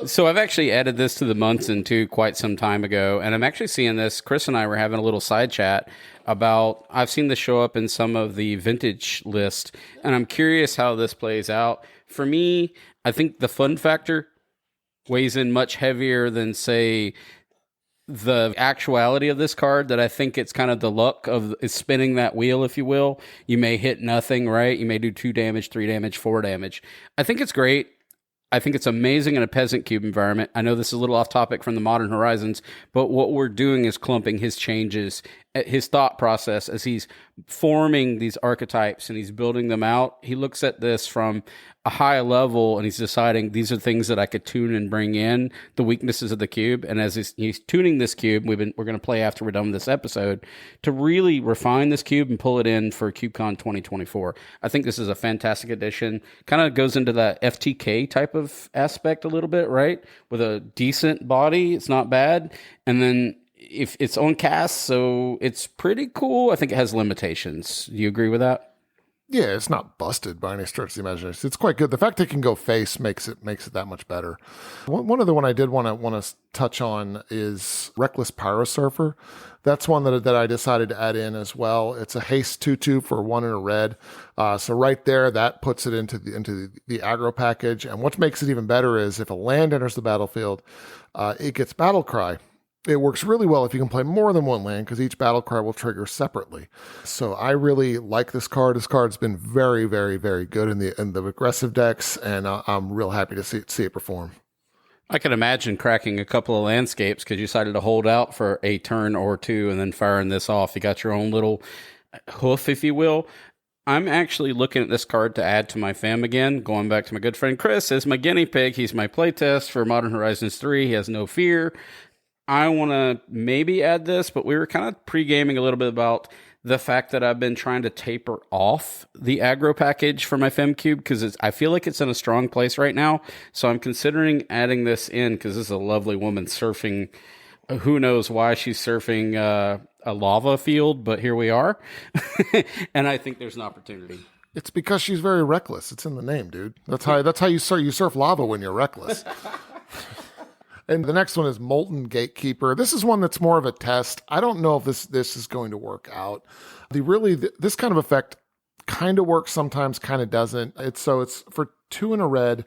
So I've actually added this to the Munson too quite some time ago, and I'm actually seeing this. Chris and I were having a little side chat about, I've seen this show up in some of the vintage list, and I'm curious how this plays out. For me, I think the fun factor weighs in much heavier than, say, the actuality of this card, that I think it's kind of the luck of is spinning that wheel, if you will. You may hit nothing, right? You may do 2 damage, 3 damage, 4 damage. I think it's great. I think it's amazing in a Peasant Cube environment. I know this is a little off topic from the Modern Horizons, but what we're doing is clumping his changes, his thought process as he's forming these archetypes and he's building them out. He looks at this from a high level and he's deciding these are things that I could tune and bring in, the weaknesses of the cube. And as he's tuning this cube, we're going to play after we're done with this episode to really refine this cube and pull it in for CubeCon 2024. I think this is a fantastic addition. Kind of goes into that FTK type of aspect a little bit, right? With a decent body, it's not bad. And then if it's on cast, so it's pretty cool. I think it has limitations. Do you agree with that? Yeah, it's not busted by any stretch of the imagination. It's quite good. The fact it can go face makes it that much better. One other one I did want to touch on is Reckless Pyrosurfer. That's one that I decided to add in as well. It's a haste 2/2 for 1 and a red. So right there, that puts it into the aggro package. And what makes it even better is if a land enters the battlefield, it gets Battle Cry. It works really well if you can play more than one land because each battle cry will trigger separately. So I really like this card. This card's been very, very, very good in the aggressive decks, and I'm real happy to see it perform. I can imagine cracking a couple of landscapes because you decided to hold out for a turn or two and then firing this off. You got your own little hoof, if you will. I'm actually looking at this card to add to my fam again, going back to my good friend Chris as my guinea pig. He's my playtest for Modern Horizons 3. He has no fear. I want to maybe add this, but we were kind of pre-gaming a little bit about the fact that I've been trying to taper off the aggro package for my FemCube because I feel like it's in a strong place right now. So I'm considering adding this in because this is a lovely woman surfing. Who knows why she's surfing a lava field, but here we are. And I think there's an opportunity. It's because she's very reckless. It's in the name, dude. That's how you surf lava when you're reckless. And the next one is Molten Gatekeeper. This is one that's more of a test. I don't know if this is going to work out. This kind of effect kind of works sometimes, kind of doesn't. It's for 2 and a red.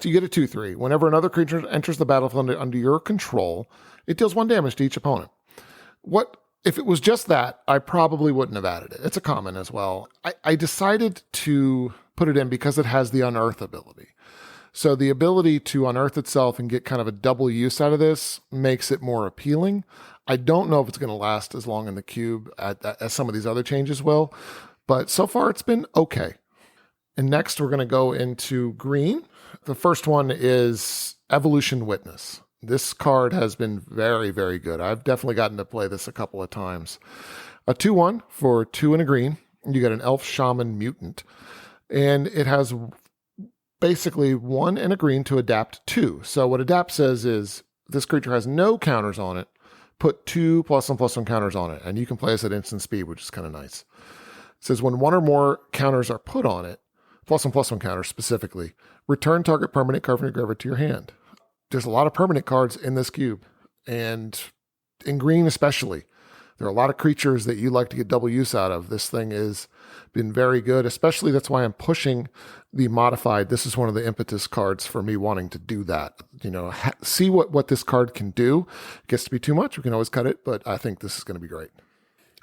You get a 2/3. Whenever another creature enters the battlefield under your control, it deals 1 damage to each opponent. If it was just that, I probably wouldn't have added it. It's a common as well. I decided to put it in because it has the Unearth ability. So the ability to unearth itself and get kind of a double use out of this makes it more appealing. I don't know if it's going to last as long in the cube as some of these other changes will, but so far it's been okay. And next we're going to go into green. The first one is Evolution Witness. This card has been very, very good. I've definitely gotten to play this a couple of times. A 2/1 for 2 and a green. You get an Elf Shaman Mutant. And it has basically 1 and a green to adapt 2. So what adapt says is this creature has no counters on it. Put 2 +1/+1 counters on it. And you can play this at instant speed, which is kind of nice. It says when 1 or more counters are put on it, +1/+1 counters specifically, return target permanent card from your graveyard to your hand. There's a lot of permanent cards in this cube. And in green especially. There are a lot of creatures that you like to get double use out of. This thing has been very good, especially that's why I'm pushing the modified. This is one of the impetus cards for me wanting to do that. See what this card can do. It gets to be too much. We can always cut it, but I think this is going to be great.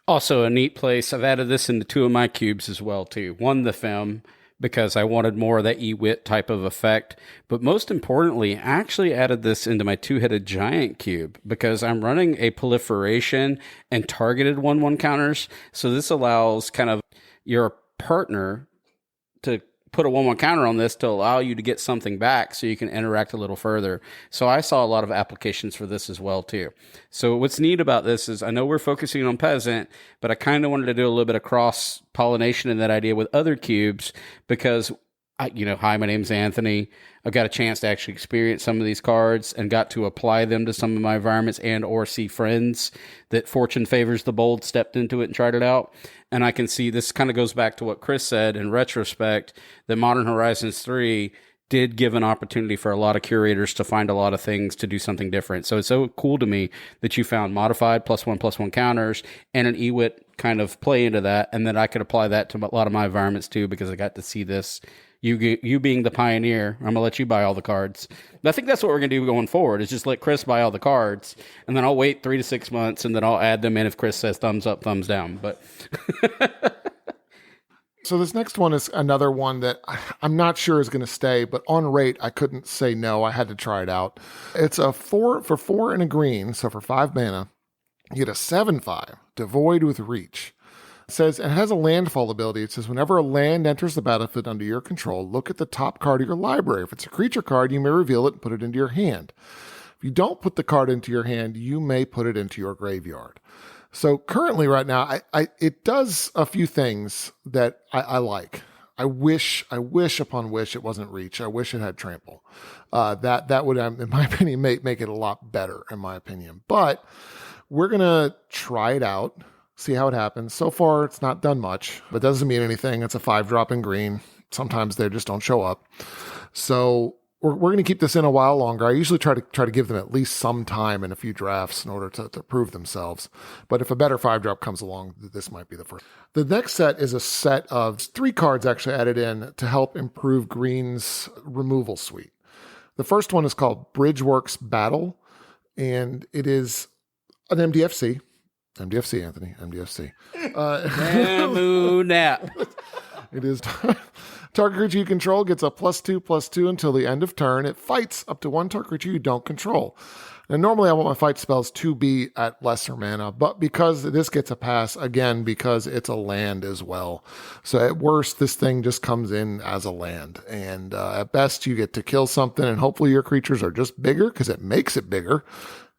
Also a neat place. I've added this into 2 of my cubes as well, too. One, the Fem. because I wanted more of that E-Wit type of effect. But most importantly, I actually added this into my two-headed giant cube because I'm running a proliferation and targeted 1/1 counters. So this allows kind of your partner to put a 1/1 counter on this to allow you to get something back so you can interact a little further. So I saw a lot of applications for this as well too. So what's neat about this is I know we're focusing on Peasant, but I kind of wanted to do a little bit of cross pollination in that idea with other cubes because hi, my name's Anthony. I've got a chance to actually experience some of these cards and got to apply them to some of my environments and or see friends that fortune favors the bold stepped into it and tried it out. And I can see this kind of goes back to what Chris said in retrospect, that Modern Horizons 3 did give an opportunity for a lot of curators to find a lot of things to do something different. So it's so cool to me that you found modified +1/+1 counters and an EWIT kind of play into that. And then I could apply that to a lot of my environments too, because I got to see this. You being the pioneer, I'm going to let you buy all the cards. But I think that's what we're going to do going forward, is just let Chris buy all the cards, and then I'll wait 3 to 6 months, and then I'll add them in if Chris says thumbs up, thumbs down. But So this next one is another one that I'm not sure is going to stay, but on rate, I couldn't say no. I had to try it out. It's a 4 for 4 and a green, so for 5 mana, you get a 7/5, Devoid with Reach. It says, it has a landfall ability. It says, whenever a land enters the battlefield under your control, look at the top card of your library. If it's a creature card, you may reveal it and put it into your hand. If you don't put the card into your hand, you may put it into your graveyard. So currently right now, it does a few things that I like. I wish upon wish it wasn't Reach. I wish it had Trample. That would, in my opinion, make it a lot better, in my opinion. But we're going to try it out. See how it happens. So far, it's not done much, but doesn't mean anything. It's a 5-drop in green. Sometimes they just don't show up. So we're going to keep this in a while longer. I usually try to give them at least some time in a few drafts in order to prove themselves. But if a better 5-drop comes along, this might be the first. The next set is a set of 3 cards actually added in to help improve Green's removal suite. The first one is called Bridgeworks Battle, and it is an MDFC. MDFC, Anthony. MDFC. nap. It is target creature you control gets a +2/+2 until the end of turn. It fights up to 1 target creature you don't control. And normally I want my fight spells to be at lesser mana, but because this gets a pass, again, because it's a land as well. So at worst, this thing just comes in as a land. And at best, you get to kill something, and hopefully your creatures are just bigger because it makes it bigger.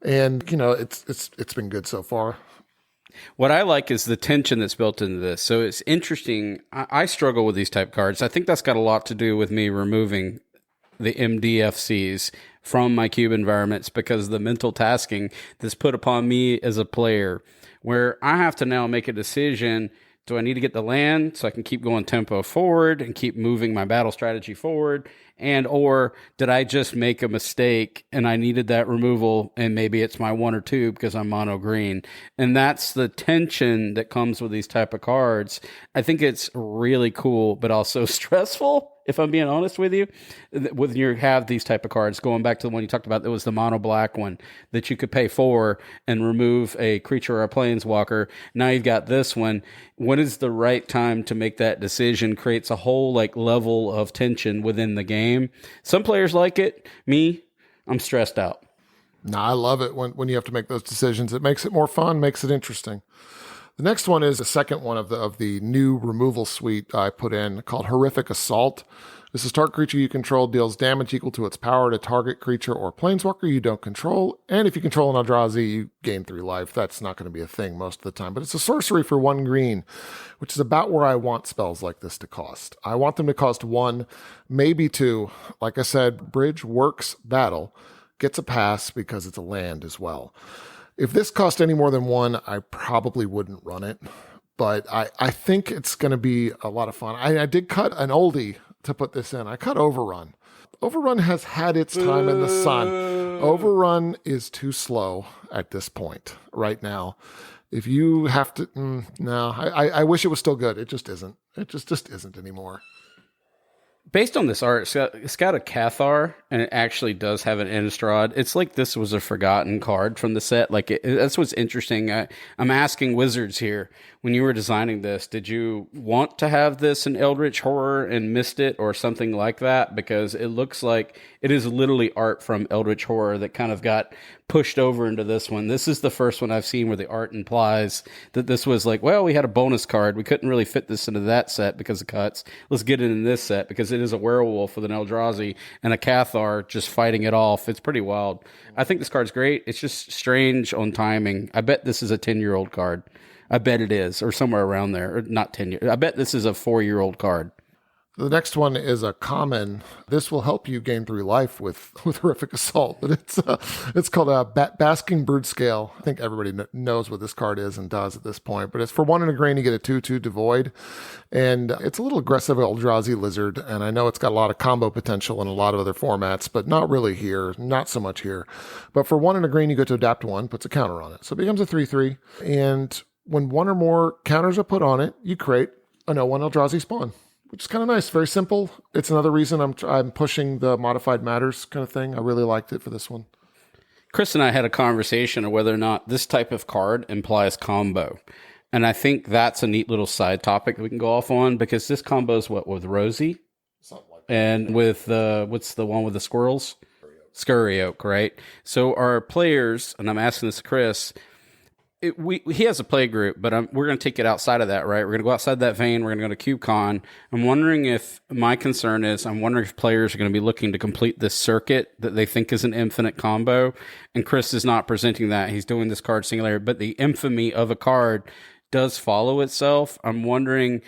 And, it's been good so far. What I like is the tension that's built into this. So it's interesting. I struggle with these type cards. I think that's got a lot to do with me removing the MDFCs from my cube environments because of the mental tasking that's put upon me as a player, where I have to now make a decision. Do I need to get the land so I can keep going tempo forward and keep moving my battle strategy forward? Or did I just make a mistake and I needed that removal and maybe it's my 1 or 2 because I'm mono green? And that's the tension that comes with these type of cards. I think it's really cool, but also stressful, if I'm being honest with you, when you have these type of cards. Going back to the one you talked about, that was the mono black one that you could pay 4 and remove a creature or a planeswalker. Now you've got this one. When is the right time to make that decision? Creates a whole level of tension within the game. Some players like it. Me, I'm stressed out. No, I love it when you have to make those decisions. It makes it more fun, makes it interesting. The next one is the second one of the new removal suite I put in, called Horrific Assault. This is target creature you control deals damage equal to its power to target creature or planeswalker you don't control. And if you control an Eldrazi, you gain 3 life. That's not going to be a thing most of the time. But it's a sorcery for 1 green, which is about where I want spells like this to cost. I want them to cost 1, maybe 2. Like I said, Bridgeworks Battle gets a pass because it's a land as well. If this cost any more than 1, I probably wouldn't run it. But I think it's going to be a lot of fun. I did cut an oldie to put this in. I cut Overrun. Overrun has had its time in the sun. Overrun is too slow at this point right now. If you have to, no, I wish it was still good. It just isn't. It just isn't anymore. Based on this art, it's got a Cathar, and it actually does have an Innistrad. It's like this was a forgotten card from the set. Like that's what's interesting. I'm asking Wizards here, when you were designing this, did you want to have this in Eldritch Horror and missed it or something like that? Because it looks like it is literally art from Eldritch Horror that kind of got pushed over into this one. This is the first one I've seen where the art implies that this was like, well, we had a bonus card. We couldn't really fit this into that set because of cuts. Let's get it in this set because it is a werewolf with an Eldrazi and a Cathar just fighting it off. It's pretty wild. I think this card's great. It's just strange on timing. I bet this is a 10-year-old card. I bet it is, or somewhere around there. Or not 10 years. I bet this is a 4-year-old card. The next one is a common. This will help you gain 3 life with horrific assault, but it's called a basking brood scale. I think everybody knows what this card is and does at this point, but it's for 1 and a green. You get a 2/2 devoid, and it's a little aggressive Eldrazi lizard. And I know it's got a lot of combo potential in a lot of other formats, but not really here, not so much here. But for 1 and a green, you get to adapt 1, puts a counter on it, so it becomes a 3/3. And when 1 or more counters are put on it, you create an 0/1 Eldrazi spawn, which is kind of nice. Very simple. It's another reason I'm pushing the modified matters kind of thing. I really liked it for this one. Chris and I had a conversation of whether or not this type of card implies combo. And I think that's a neat little side topic that we can go off on, because this combo is what, with Rosie? Something like that. And with, what's the one with the squirrels? Scurry Oak, right? So our players, and I'm asking this to Chris, he has a play group, but we're going to take it outside of that, right? We're going to go outside that vein. We're going to go to CubeCon. I'm wondering if players are going to be looking to complete this circuit that they think is an infinite combo. And Chris is not presenting that. He's doing this card singular, but the infamy of a card does follow itself. I'm wondering,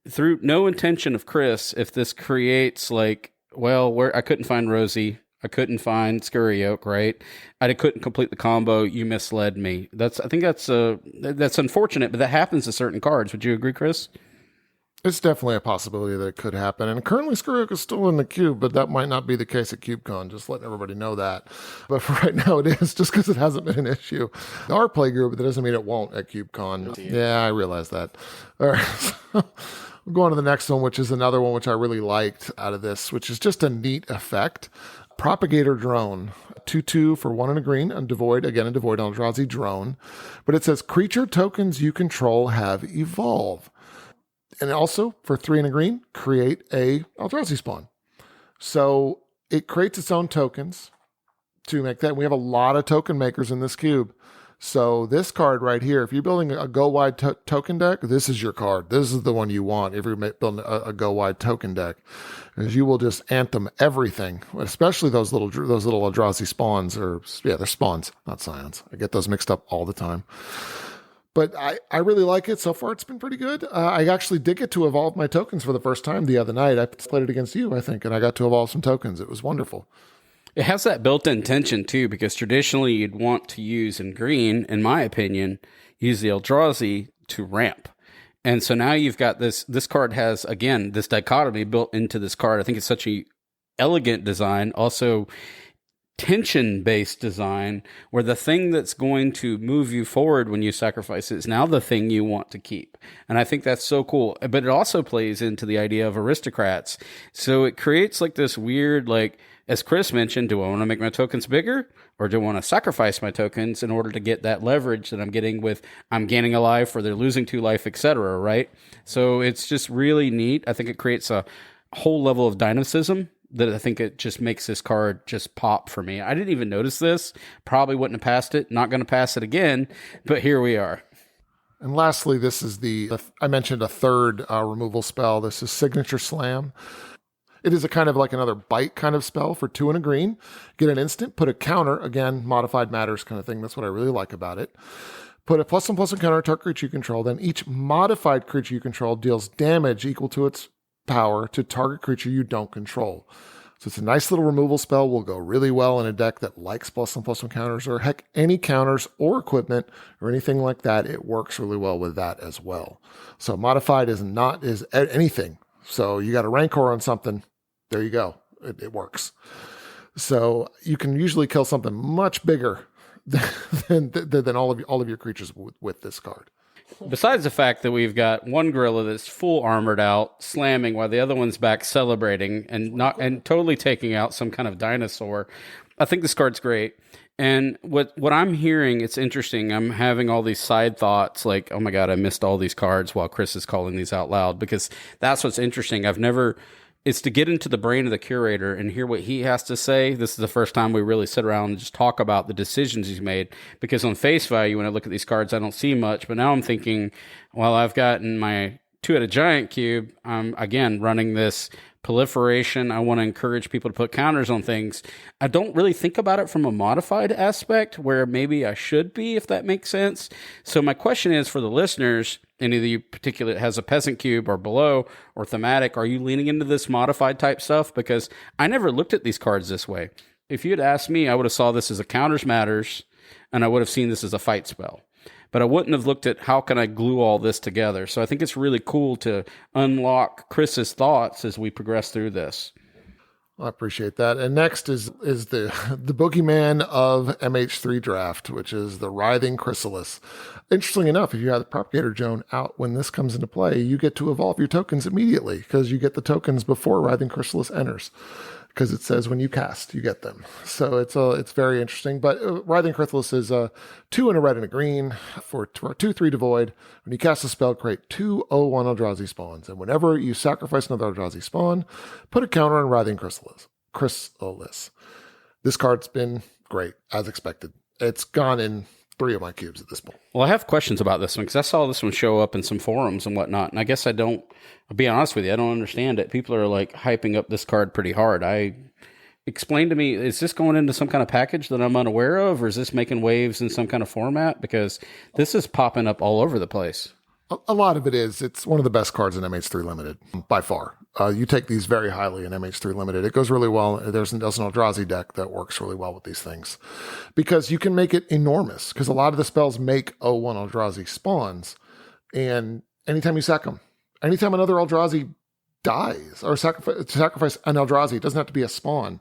through no intention of Chris, if this creates like, well, where I couldn't find Rosie, I couldn't find Scurry Oak, right? I couldn't complete the combo. You misled me. I think that's unfortunate, but that happens to certain cards. Would you agree, Chris? It's definitely a possibility that it could happen. And currently Scurry Oak is still in the cube, but that might not be the case at CubeCon. Just letting everybody know that. But for right now it is, just because it hasn't been an issue. Our play group, but that doesn't mean it won't at CubeCon. Yeah, I realize that. All right. We'll go on to the next one, which is another one which I really liked out of this, which is just a neat effect. Propagator Drone, 2/2 for 1 and a green, and devoid, again, a devoid Eldrazi drone. But it says creature tokens you control have evolve. And also, for 3 and a green, create a Eldrazi spawn. So it creates its own tokens to make that. We have a lot of token makers in this cube. So this card right here, if you're building a go-wide token deck, this is your card. This is the one you want if you're building a go-wide token deck, because you will just anthem everything, especially those little Eldrazi spawns. They're spawns, not scions. I get those mixed up all the time. But I really like it. So far, it's been pretty good. I actually did get to evolve my tokens for the first time the other night. I played it against you, I think, and I got to evolve some tokens. It was wonderful. It has that built-in tension, too, because traditionally you'd want to use, in green, in my opinion, use the Eldrazi to ramp. And so now you've got this card has, again, this dichotomy built into this card. I think it's such a elegant design, also tension-based design, where the thing that's going to move you forward when you sacrifice it is now the thing you want to keep. And I think that's so cool. But it also plays into the idea of aristocrats. So it creates like this weird, like, as Chris mentioned, do I want to make my tokens bigger, or do I want to sacrifice my tokens in order to get that leverage that I'm getting with I'm gaining a life or they're losing 2 life, etc., right? So it's just really neat. I think it creates a whole level of dynamicism that I think it just makes this card just pop for me. I didn't even notice this. Probably wouldn't have passed it. Not going to pass it again, but here we are. And lastly, this is I mentioned a third removal spell. This is Signature Slam. It is a kind of like another bite kind of spell for 2 and a green. Get an instant, put a counter, again, modified matters kind of thing. That's what I really like about it. Put a +1/+1 counter to target creature you control. Then each modified creature you control deals damage equal to its power to target creature you don't control. So it's a nice little removal spell. Will go really well in a deck that likes +1/+1 counters, or heck, any counters or equipment or anything like that. It works really well with that as well. So modified is anything. So you got a Rancor on something. There you go. It works. So you can usually kill something much bigger than all of your creatures with this card. Besides the fact that we've got one gorilla that's full armored out, slamming, while the other one's back celebrating and totally taking out some kind of dinosaur, I think this card's great. And what I'm hearing, it's interesting. I'm having all these side thoughts like, oh my God, I missed all these cards while Chris is calling these out loud, because that's what's interesting. It's to get into the brain of the curator and hear what he has to say. This is the first time we really sit around and just talk about the decisions he's made, because on face value, when I look at these cards, I don't see much. But now I'm thinking, well, I've gotten my 2-headed giant cube. I'm, again, running this proliferation. I want to encourage people to put counters on things. I don't really think about it from a modified aspect where maybe I should be, if that makes sense. So my question is for the listeners, any of you particular that has a peasant cube or below or thematic, are you leaning into this modified type stuff? Because I never looked at these cards this way. If you had asked me, I would have saw this as a counters matters, and I would have seen this as a fight spell. But I wouldn't have looked at how can I glue all this together. So I think it's really cool to unlock Chris's thoughts as we progress through this. I appreciate that. And next is the boogeyman of MH3 draft, which is the Writhing Chrysalis. Interestingly enough, if you have the Propagator Drone out when this comes into play, you get to evolve your tokens immediately because you get the tokens before Writhing Chrysalis enters. Because it says when you cast, you get them. So it's very interesting. But Writhing Chrysalis is 2 in a red and a green for 2/3 devoid. When you cast a spell, create 2 0/1 Eldrazi spawns. And whenever you sacrifice another Eldrazi spawn, put a counter on Writhing Chrysalis. This card's been great, as expected. It's gone in 3 of my cubes at this point. Well, I have questions about this one because I saw this one show up in some forums and whatnot. And I guess I'll be honest with you, I don't understand it. People are like hyping up this card pretty hard. Explain to me, is this going into some kind of package that I'm unaware of, or is this making waves in some kind of format? Because this is popping up all over the place. A lot of it is. It's one of the best cards in MH3 Limited, by far. You take these very highly in MH3 Limited. It goes really well. There's an Eldrazi deck that works really well with these things. Because you can make it enormous. Because a lot of the spells make 0/1 Eldrazi spawns. And anytime you sack them, anytime another Eldrazi dies, or sacrifice an Eldrazi, it doesn't have to be a spawn,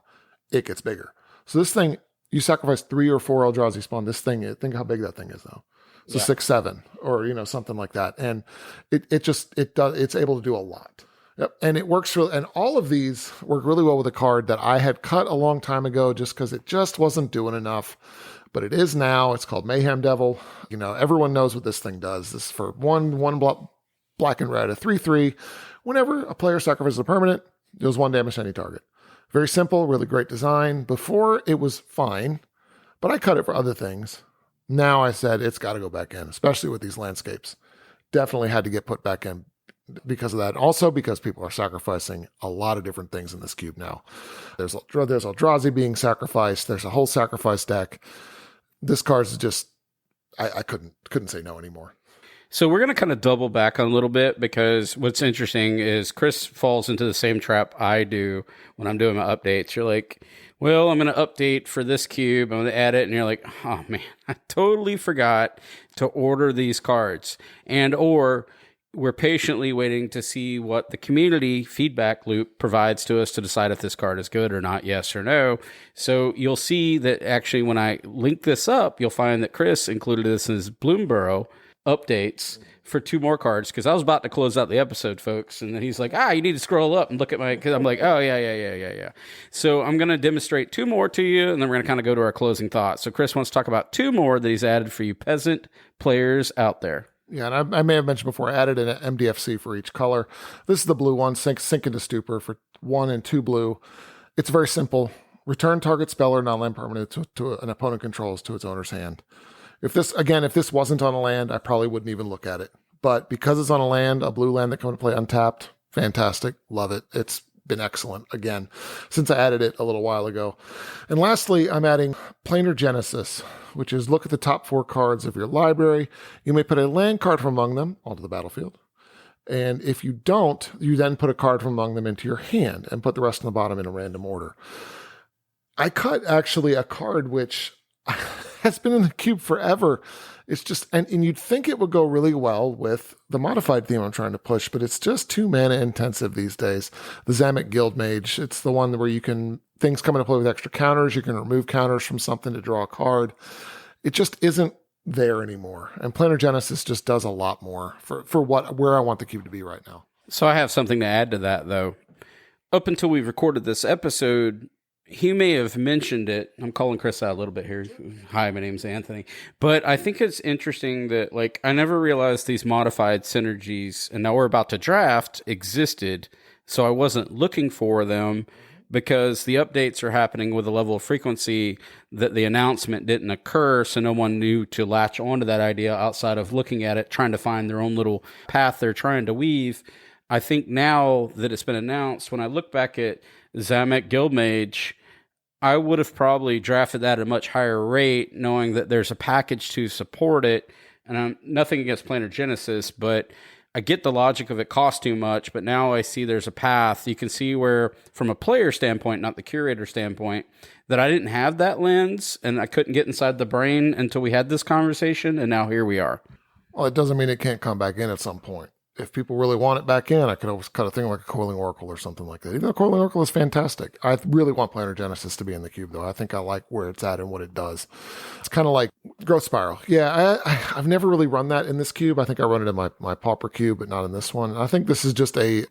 it gets bigger. So this thing, you sacrifice 3 or 4 Eldrazi spawn, this thing, think how big that thing is now. So 6, 7, or something like that, and it's able to do a lot. Yep, and it works really. And all of these work really well with a card that I had cut a long time ago, just because it just wasn't doing enough. But it is now. It's called Mayhem Devil. Everyone knows what this thing does. This is for one black and red, a 3/3. Whenever a player sacrifices a permanent, deals 1 damage to any target. Very simple, really great design. Before it was fine, but I cut it for other things. Now I said it's got to go back in, especially with these landscapes. Definitely had to get put back in because of that. Also because people are sacrificing a lot of different things in this cube now. There's Eldrazi being sacrificed. There's a whole sacrifice deck. This card's just, I couldn't say no anymore. So we're going to kind of double back on a little bit, because what's interesting is Chris falls into the same trap I do when I'm doing my updates. You're like, well, I'm going to update for this cube. I'm going to add it. And you're like, oh man, I totally forgot to order these cards. Or we're patiently waiting to see what the community feedback loop provides to us to decide if this card is good or not, yes or no. So you'll see that actually when I link this up, you'll find that Chris included this in his Bloomborough updates for 2 more cards, because I was about to close out the episode, folks, and then he's like, you need to scroll up and look at my, because I'm like, oh yeah. So I'm going to demonstrate 2 more to you, and then we're going to kind of go to our closing thoughts. So Chris wants to talk about 2 more that he's added for you peasant players out there. Yeah, and I may have mentioned before, I added an MDFC for each color. This is the blue one, Sink into Stupor for 1 and 2 blue. It's very simple. Return target spell or non-land permanent to an opponent controls to its owner's hand. If this wasn't on a land, I probably wouldn't even look at it. But because it's on a land, a blue land that comes to play untapped, fantastic. Love it. It's been excellent, again, since I added it a little while ago. And lastly, I'm adding Planar Genesis, which is look at the top 4 cards of your library. You may put a land card from among them onto the battlefield. And if you don't, you then put a card from among them into your hand and put the rest on the bottom in a random order. I cut actually a card which has been in the cube forever. It's just, and you'd think it would go really well with the modified theme I'm trying to push, but it's just too mana intensive these days. The Sammich Guildmage, it's the one where things come into play with extra counters. You can remove counters from something to draw a card. It just isn't there anymore. And Planar Genesis just does a lot more for where I want the cube to be right now. So I have something to add to that, though. Up until we recorded this episode, he may have mentioned it. I'm calling Chris out a little bit here. Hi, my name's Anthony. But I think it's interesting that, like, I never realized these modified synergies, and now we're about to draft, existed. So I wasn't looking for them because the updates are happening with a level of frequency that the announcement didn't occur. So no one knew to latch onto that idea outside of looking at it, trying to find their own little path they're trying to weave. I think now that it's been announced, when I look back at Sammich Guildmage, I would have probably drafted that at a much higher rate, knowing that there's a package to support it. And I'm nothing against Planar Genesis, but I get the logic of it costs too much. But now I see there's a path. You can see where, from a player standpoint, not the curator standpoint, that I didn't have that lens and I couldn't get inside the brain until we had this conversation. And now here we are. Well, it doesn't mean it can't come back in at some point. If people really want it back in, I could always cut a thing like a Coiling Oracle or something like that. Even though Coiling Oracle is fantastic. I really want Planar Genesis to be in the cube, though. I think I like where it's at and what it does. It's kind of like Growth Spiral. Yeah, I've never really run that in this cube. I think I run it in my Pauper cube, but not in this one. I think this is just a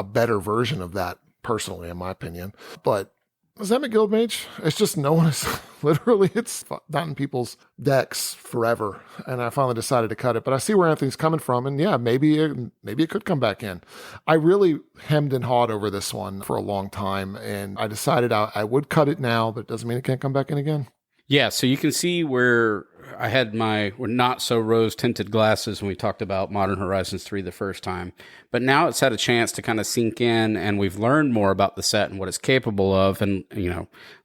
better version of that, personally, in my opinion. But Sammich Guildmage, it's just no one is literally, it's not in people's decks forever. And I finally decided to cut it, but I see where Anthony's coming from. And yeah, maybe it could come back in. I really hemmed and hawed over this one for a long time. And I decided I would cut it now, but it doesn't mean it can't come back in again. Yeah, so you can see where I had my not so rose tinted glasses when we talked about Modern Horizons 3 the first time. But now it's had a chance to kind of sink in, and we've learned more about the set and what it's capable of. And,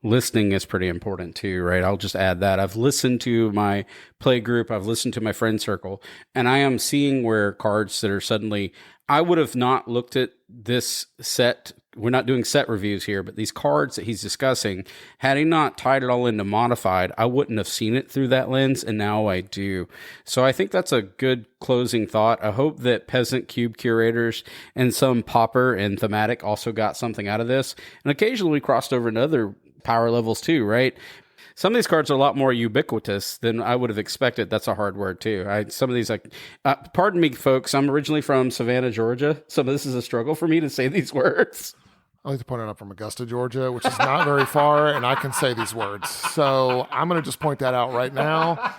listening is pretty important too, right? I'll just add that. I've listened to my play group, I've listened to my friend circle, and I am seeing where cards that are suddenly, I would have not looked at this set. We're not doing set reviews here, but these cards that he's discussing, had he not tied it all into modified, I wouldn't have seen it through that lens, and now I do. So I think that's a good closing thought. I hope that Peasant Cube curators and some Pauper and Thematic also got something out of this. And occasionally we crossed over into other power levels too, right? Some of these cards are a lot more ubiquitous than I would have expected. That's a hard word too. Some of these, pardon me, folks, I'm originally from Savannah, Georgia. So this is a struggle for me to say these words. I like to point out I'm from Augusta, Georgia, which is not very far, and I can say these words. So I'm going to just point that out right now.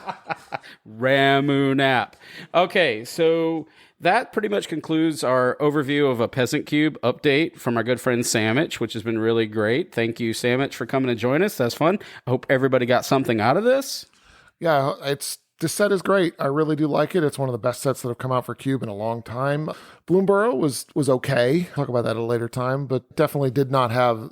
Ramunap. Okay, so that pretty much concludes our overview of a Peasant Cube update from our good friend Sammich, which has been really great. Thank you, Sammich, for coming to join us. That's fun. I hope everybody got something out of this. Yeah, this set is great. I really do like it. It's one of the best sets that have come out for Cube in a long time. Bloomborough was okay. Talk about that at a later time, but definitely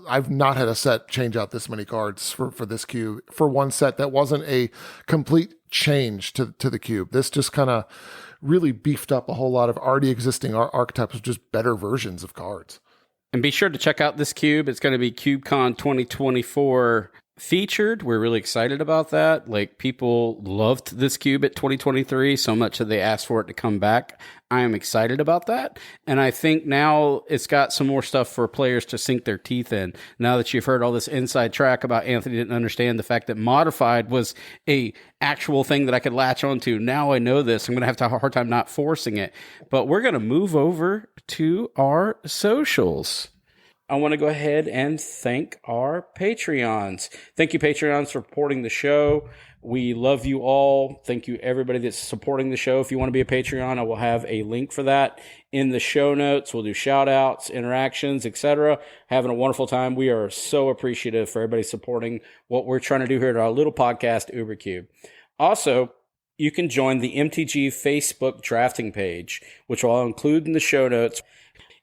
I've not had a set change out this many cards for this Cube, for one set that wasn't a complete change to the Cube. This just kind of really beefed up a whole lot of already existing archetypes with just better versions of cards. And be sure to check out this Cube. It's going to be CubeCon 2024 featured. We're really excited about that. Like, people loved this cube at 2023 so much that they asked for it to come back. I am excited about that. And I think now it's got some more stuff for players to sink their teeth in. Now that you've heard all this inside track about Anthony didn't understand the fact that modified was a actual thing that I could latch onto. Now I know this. I'm going to have a hard time not forcing it. But we're going to move over to our socials. I want to go ahead and thank our Patreons. Thank you, Patreons, for supporting the show. We love you all. Thank you, everybody that's supporting the show. If you want to be a Patreon, I will have a link for that in the show notes. We'll do shout-outs, interactions, etc. Having a wonderful time. We are so appreciative for everybody supporting what we're trying to do here at our little podcast, UberCube. Also, you can join the MTG Facebook drafting page, which I'll include in the show notes.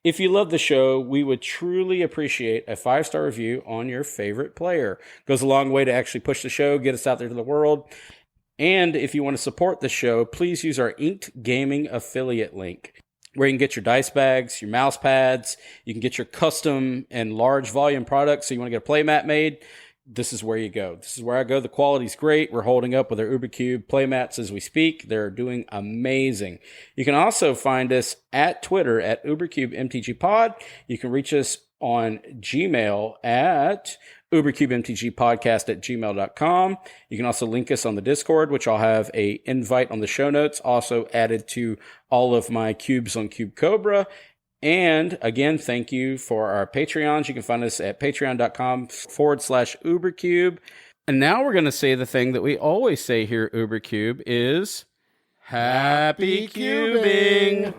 If you love the show, we would truly appreciate a 5-star review on your favorite player. It goes a long way to actually push the show, get us out there to the world. And if you want to support the show, please use our Inked Gaming affiliate link, where you can get your dice bags, your mouse pads, you can get your custom and large volume products. So you want to get a playmat made, this is where you go. This is where I go. The quality's great. We're holding up with our Ubercube playmats as we speak. They're doing amazing. You can also find us at Twitter at UberCubeMTGPod. You can reach us on Gmail at UberCubeMTGPodcast@gmail.com. You can also link us on the Discord, which I'll have a invite on the show notes, also added to all of my cubes on Cube Cobra. And again, thank you for our Patreons. You can find us at patreon.com/UberCube. And now we're going to say the thing that we always say here at UberCube is Happy Cubing!